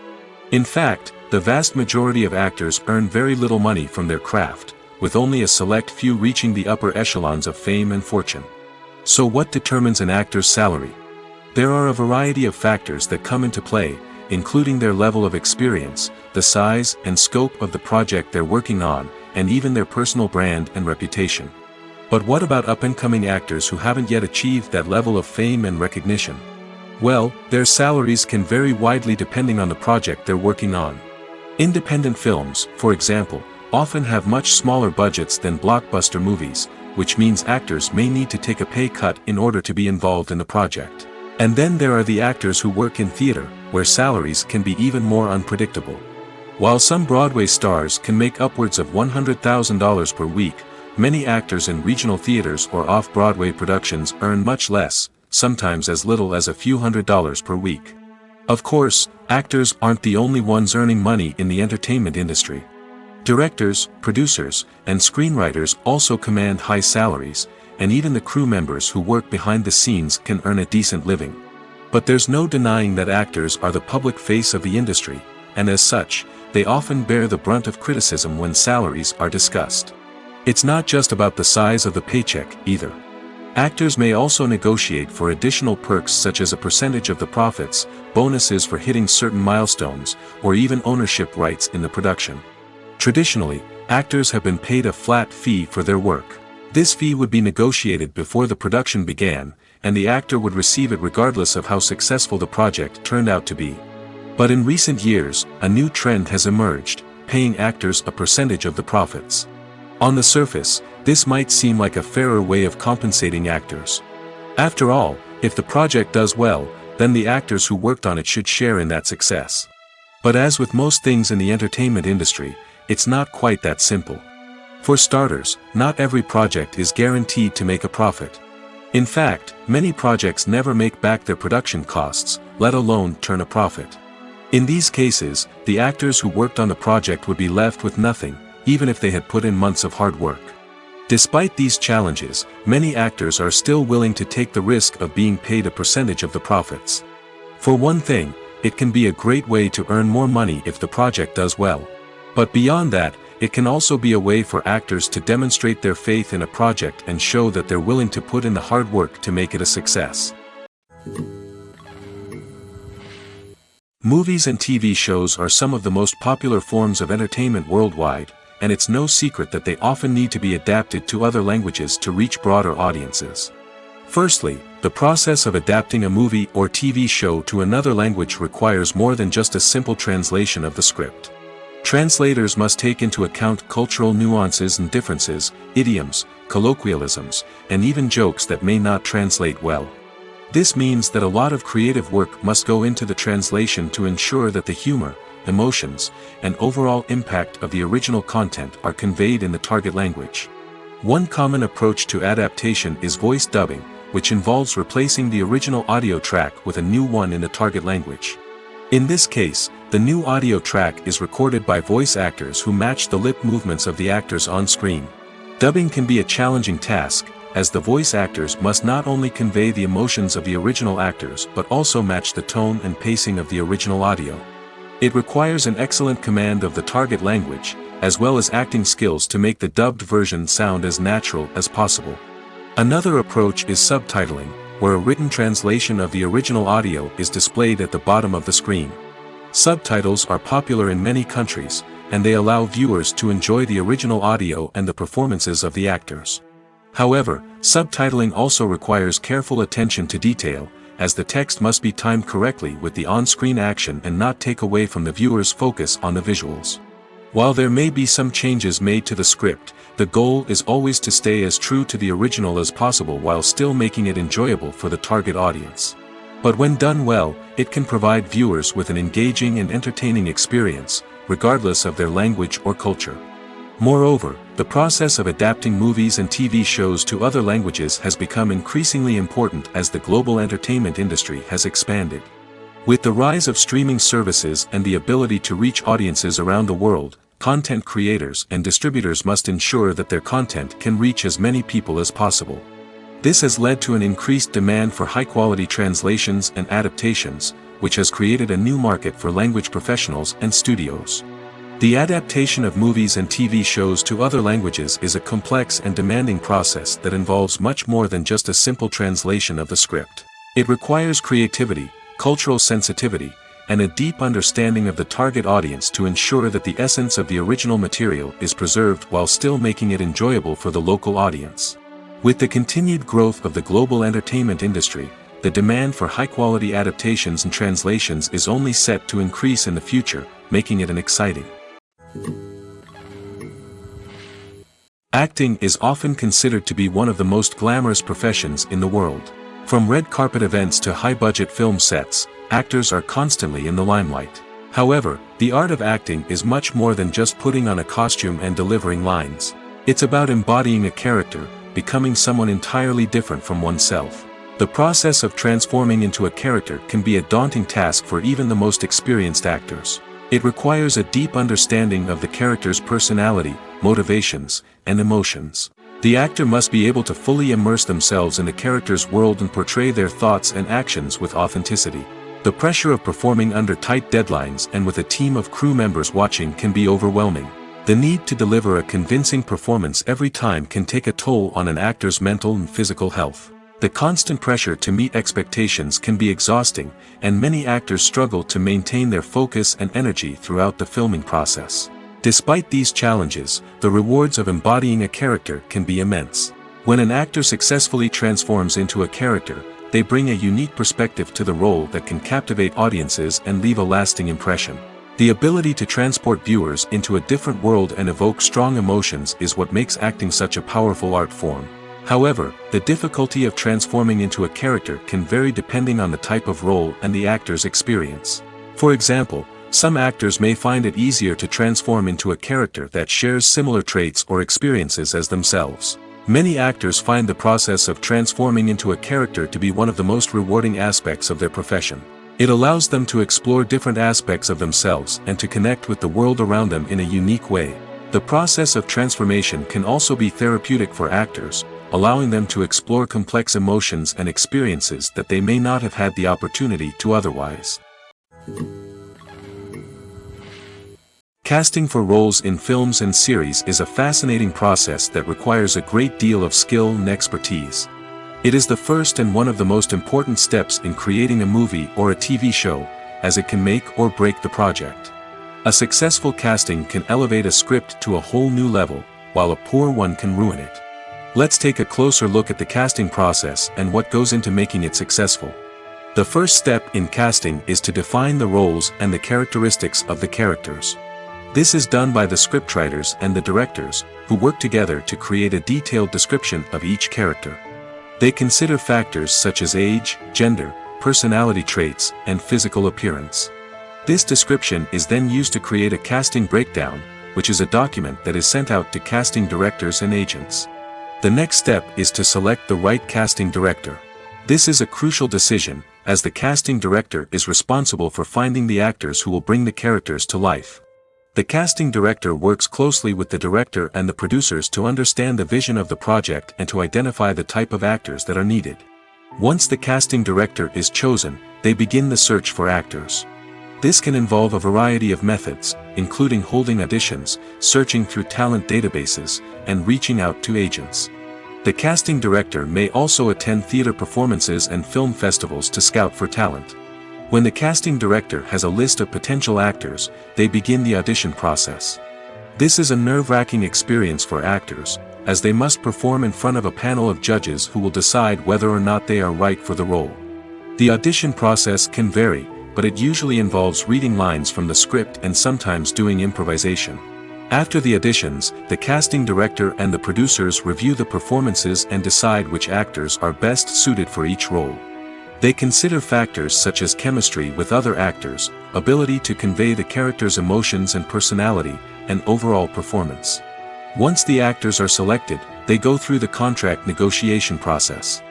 In fact, the vast majority of actors earn very little money from their craft, with only a select few reaching the upper echelons of fame and fortune. So what determines an actor's salary? There are a variety of factors that come into play, including their level of experience, the size and scope of the project they're working on, and even their personal brand and reputation. But what about up-and-coming actors who haven't yet achieved that level of fame and recognition? Well, their salaries can vary widely depending on the project they're working on. Independent films, for example, often have much smaller budgets than blockbuster movies, which means actors may need to take a pay cut in order to be involved in the project. And then there are the actors who work in theater, where salaries can be even more unpredictable. While some Broadway stars can make upwards of $100,000 per week, many actors in regional theaters or off-Broadway productions earn much less, sometimes as little as a few $100s per week. Of course, actors aren't the only ones earning money in the entertainment industry. Directors, producers, and screenwriters also command high salaries, and even the crew members who work behind the scenes can earn a decent living. But there's no denying that actors are the public face of the industry, and as such, they often bear the brunt of criticism when salaries are discussed. It's not just about the size of the paycheck, either. Actors may also negotiate for additional perks such as a percentage of the profits, bonuses for hitting certain milestones, or even ownership rights in the production. Traditionally, actors have been paid a flat fee for their work. This fee would be negotiated before the production began, and the actor would receive it regardless of how successful the project turned out to be. But in recent years, a new trend has emerged, paying actors a percentage of the profits. On the surface, this might seem like a fairer way of compensating actors. After all, if the project does well, then the actors who worked on it should share in that success. But as with most things in the entertainment industry, it's not quite that simple. For starters, not every project is guaranteed to make a profit. In fact, many projects never make back their production costs, let alone turn a profit. In these cases, the actors who worked on the project would be left with nothing, even if they had put in months of hard work. Despite these challenges, many actors are still willing to take the risk of being paid a percentage of the profits. For one thing, it can be a great way to earn more money if the project does well. But beyond that, it can also be a way for actors to demonstrate their faith in a project and show that they're willing to put in the hard work to make it a success. Movies and TV shows are some of the most popular forms of entertainment worldwide, and it's no secret that they often need to be adapted to other languages to reach broader audiences. Firstly, the process of adapting a movie or TV show to another language requires more than just a simple translation of the script. Translators must take into account cultural nuances and differences, idioms, colloquialisms, and even jokes that may not translate well. This means that a lot of creative work must go into the translation to ensure that the humor, emotions, and overall impact of the original content are conveyed in the target language. One common approach to adaptation is voice dubbing, which involves replacing the original audio track with a new one in the target language. In this case, the new audio track is recorded by voice actors who match the lip movements of the actors on screen. Dubbing can be a challenging task, as the voice actors must not only convey the emotions of the original actors but also match the tone and pacing of the original audio. It requires an excellent command of the target language, as well as acting skills to make the dubbed version sound as natural as possible. Another approach is subtitling, where a written translation of the original audio is displayed at the bottom of the screen. Subtitles are popular in many countries, and they allow viewers to enjoy the original audio and the performances of the actors. However, subtitling also requires careful attention to detail, as the text must be timed correctly with the on-screen action and not take away from the viewer's focus on the visuals. While there may be some changes made to the script, the goal is always to stay as true to the original as possible while still making it enjoyable for the target audience. But when done well, it can provide viewers with an engaging and entertaining experience, regardless of their language or culture. Moreover, the process of adapting movies and TV shows to other languages has become increasingly important as the global entertainment industry has expanded. With the rise of streaming services and the ability to reach audiences around the world, content creators and distributors must ensure that their content can reach as many people as possible. This has led to an increased demand for high-quality translations and adaptations, which has created a new market for language professionals and studios. The adaptation of movies and TV shows to other languages is a complex and demanding process that involves much more than just a simple translation of the script. It requires creativity, cultural sensitivity, and a deep understanding of the target audience to ensure that the essence of the original material is preserved while still making it enjoyable for the local audience. With the continued growth of the global entertainment industry, the demand for high-quality adaptations and translations is only set to increase in the future, making it an exciting. Acting is often considered to be one of the most glamorous professions in the world. From red carpet events to high-budget film sets, actors are constantly in the limelight. However, the art of acting is much more than just putting on a costume and delivering lines. It's about embodying a character, becoming someone entirely different from oneself. The process of transforming into a character can be a daunting task for even the most experienced actors. It requires a deep understanding of the character's personality, motivations, and emotions. The actor must be able to fully immerse themselves in the character's world and portray their thoughts and actions with authenticity. The pressure of performing under tight deadlines and with a team of crew members watching can be overwhelming. The need to deliver a convincing performance every time can take a toll on an actor's mental and physical health. The constant pressure to meet expectations can be exhausting, and many actors struggle to maintain their focus and energy throughout the filming process. Despite these challenges, the rewards of embodying a character can be immense. When an actor successfully transforms into a character, they bring a unique perspective to the role that can captivate audiences and leave a lasting impression. The ability to transport viewers into a different world and evoke strong emotions is what makes acting such a powerful art form. However, the difficulty of transforming into a character can vary depending on the type of role and the actor's experience. For example, some actors may find it easier to transform into a character that shares similar traits or experiences as themselves. Many actors find the process of transforming into a character to be one of the most rewarding aspects of their profession. It allows them to explore different aspects of themselves and to connect with the world around them in a unique way. The process of transformation can also be therapeutic for actors, allowing them to explore complex emotions and experiences that they may not have had the opportunity to otherwise. Casting for roles in films and series is a fascinating process that requires a great deal of skill and expertise. It is the first and one of the most important steps in creating a movie or a TV show, as it can make or break the project. A successful casting can elevate a script to a whole new level, while a poor one can ruin it. Let's take a closer look at the casting process and what goes into making it successful. The first step in casting is to define the roles and the characteristics of the characters. This is done by the scriptwriters and the directors, who work together to create a detailed description of each character. They consider factors such as age, gender, personality traits, and physical appearance. This description is then used to create a casting breakdown, which is a document that is sent out to casting directors and agents. The next step is to select the right casting director. This is a crucial decision, as the casting director is responsible for finding the actors who will bring the characters to life. The casting director works closely with the director and the producers to understand the vision of the project and to identify the type of actors that are needed. Once the casting director is chosen, they begin the search for actors. This can involve a variety of methods, including holding auditions, searching through talent databases, and reaching out to agents. The casting director may also attend theater performances and film festivals to scout for talent. When the casting director has a list of potential actors, they begin the audition process. This is a nerve-wracking experience for actors, as they must perform in front of a panel of judges who will decide whether or not they are right for the role. The audition process can vary, but it usually involves reading lines from the script and sometimes doing improvisation. After the auditions, the casting director and the producers review the performances and decide which actors are best suited for each role. They consider factors such as chemistry with other actors, ability to convey the character's emotions and personality, and overall performance. Once the actors are selected, they go through the contract negotiation process.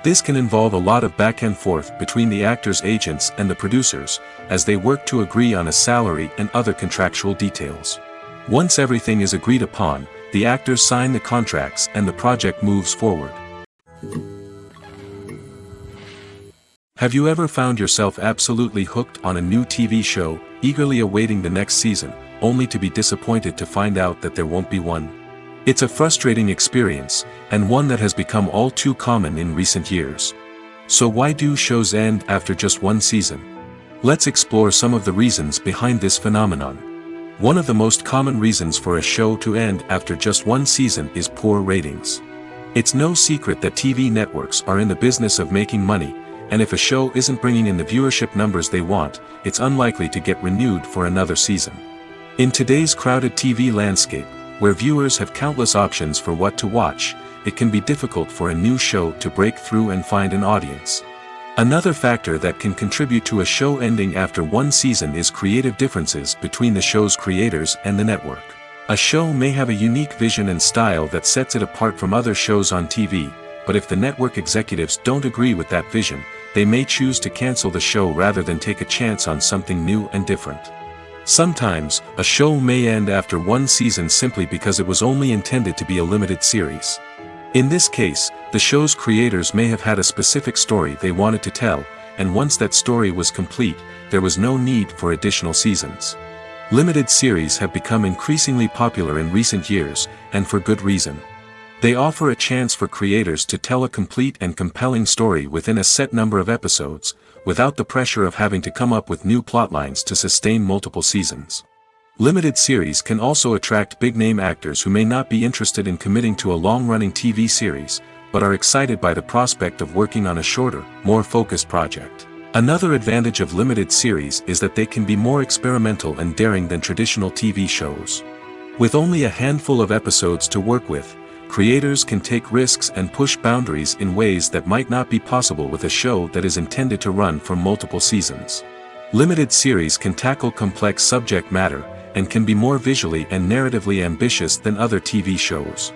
This can involve a lot of back and forth between the actors' agents and the producers, as they work to agree on a salary and other contractual details. Once everything is agreed upon, the actors sign the contracts and the project moves forward. Have you ever found yourself absolutely hooked on a new TV show, eagerly awaiting the next season, only to be disappointed to find out that there won't be one? It's a frustrating experience, and one that has become all too common in recent years. So why do shows end after just one season? Let's explore some of the reasons behind this phenomenon. One of the most common reasons for a show to end after just one season is poor ratings. It's no secret that TV networks are in the business of making money, and if a show isn't bringing in the viewership numbers they want, it's unlikely to get renewed for another season. In today's crowded TV landscape, where viewers have countless options for what to watch, it can be difficult for a new show to break through and find an audience. Another factor that can contribute to a show ending after one season is creative differences between the show's creators and the network. A show may have a unique vision and style that sets it apart from other shows on TV, but if the network executives don't agree with that vision, they may choose to cancel the show rather than take a chance on something new and different. Sometimes, a show may end after one season simply because it was only intended to be a limited series. In this case, the show's creators may have had a specific story they wanted to tell, and once that story was complete, there was no need for additional seasons. Limited series have become increasingly popular in recent years, and for good reason. They offer a chance for creators to tell a complete and compelling story within a set number of episodes, without the pressure of having to come up with new plotlines to sustain multiple seasons. Limited series can also attract big-name actors who may not be interested in committing to a long-running TV series, but are excited by the prospect of working on a shorter, more focused project. Another advantage of limited series is that they can be more experimental and daring than traditional TV shows. With only a handful of episodes to work with, creators can take risks and push boundaries in ways that might not be possible with a show that is intended to run for multiple seasons. Limited series can tackle complex subject matter, and can be more visually and narratively ambitious than other TV shows.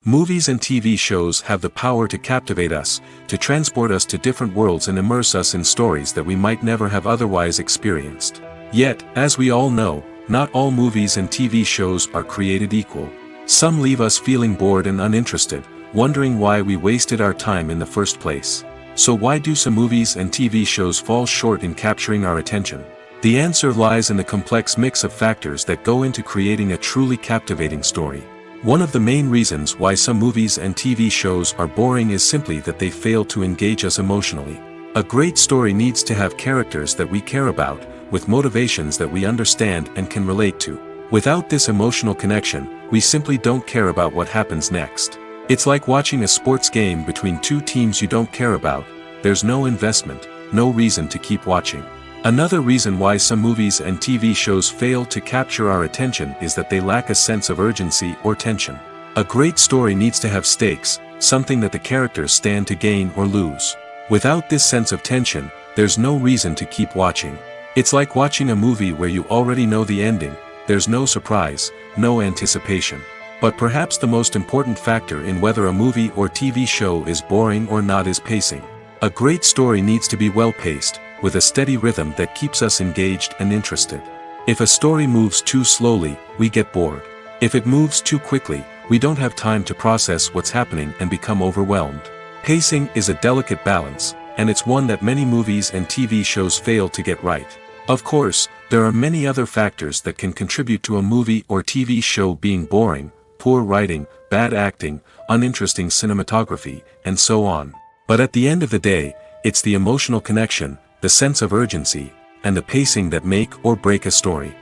Movies and TV shows have the power to captivate us, to transport us to different worlds and immerse us in stories that we might never have otherwise experienced. Yet, as we all know, not all movies and TV shows are created equal. Some leave us feeling bored and uninterested, wondering why we wasted our time in the first place. So why do some movies and TV shows fall short in capturing our attention? The answer lies in the complex mix of factors that go into creating a truly captivating story. One of the main reasons why some movies and TV shows are boring is simply that they fail to engage us emotionally. A great story needs to have characters that we care about, with motivations that we understand and can relate to. Without this emotional connection, we simply don't care about what happens next. It's like watching a sports game between two teams you don't care about. There's no investment, no reason to keep watching. Another reason why some movies and TV shows fail to capture our attention is that they lack a sense of urgency or tension. A great story needs to have stakes, something that the characters stand to gain or lose. Without this sense of tension, there's no reason to keep watching. It's like watching a movie where you already know the ending. There's no surprise, no anticipation. But perhaps the most important factor in whether a movie or TV show is boring or not is pacing. A great story needs to be well-paced, with a steady rhythm that keeps us engaged and interested. If a story moves too slowly, we get bored. If it moves too quickly, we don't have time to process what's happening and become overwhelmed. Pacing is a delicate balance, and it's one that many movies and TV shows fail to get right. Of course, there are many other factors that can contribute to a movie or TV show being boring: poor writing, bad acting, uninteresting cinematography, and so on. But at the end of the day, it's the emotional connection, the sense of urgency, and the pacing that make or break a story.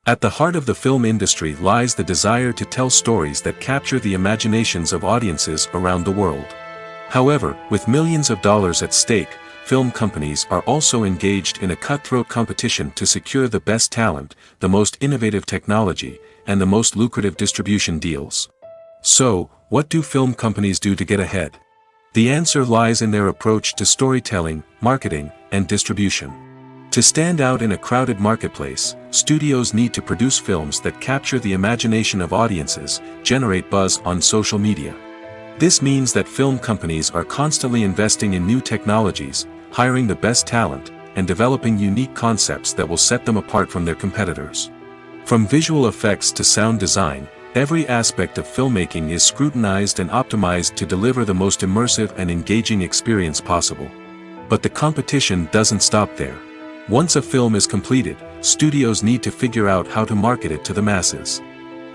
At the heart of the film industry lies the desire to tell stories that capture the imaginations of audiences around the world. However, with millions of dollars at stake, film companies are also engaged in a cutthroat competition to secure the best talent, the most innovative technology, and the most lucrative distribution deals. So, what do film companies do to get ahead? The answer lies in their approach to storytelling, marketing, and distribution. To stand out in a crowded marketplace, studios need to produce films that capture the imagination of audiences, generate buzz on social media. This means that film companies are constantly investing in new technologies, hiring the best talent, and developing unique concepts that will set them apart from their competitors. From visual effects to sound design, every aspect of filmmaking is scrutinized and optimized to deliver the most immersive and engaging experience possible. But the competition doesn't stop there. Once a film is completed, studios need to figure out how to market it to the masses.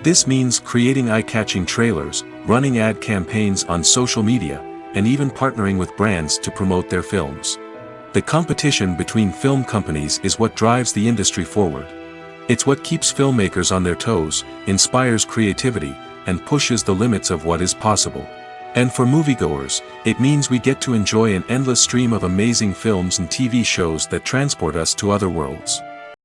This means creating eye-catching trailers, running ad campaigns on social media, and even partnering with brands to promote their films. The competition between film companies is what drives the industry forward. It's what keeps filmmakers on their toes, inspires creativity, and pushes the limits of what is possible. And for moviegoers, it means we get to enjoy an endless stream of amazing films and TV shows that transport us to other worlds.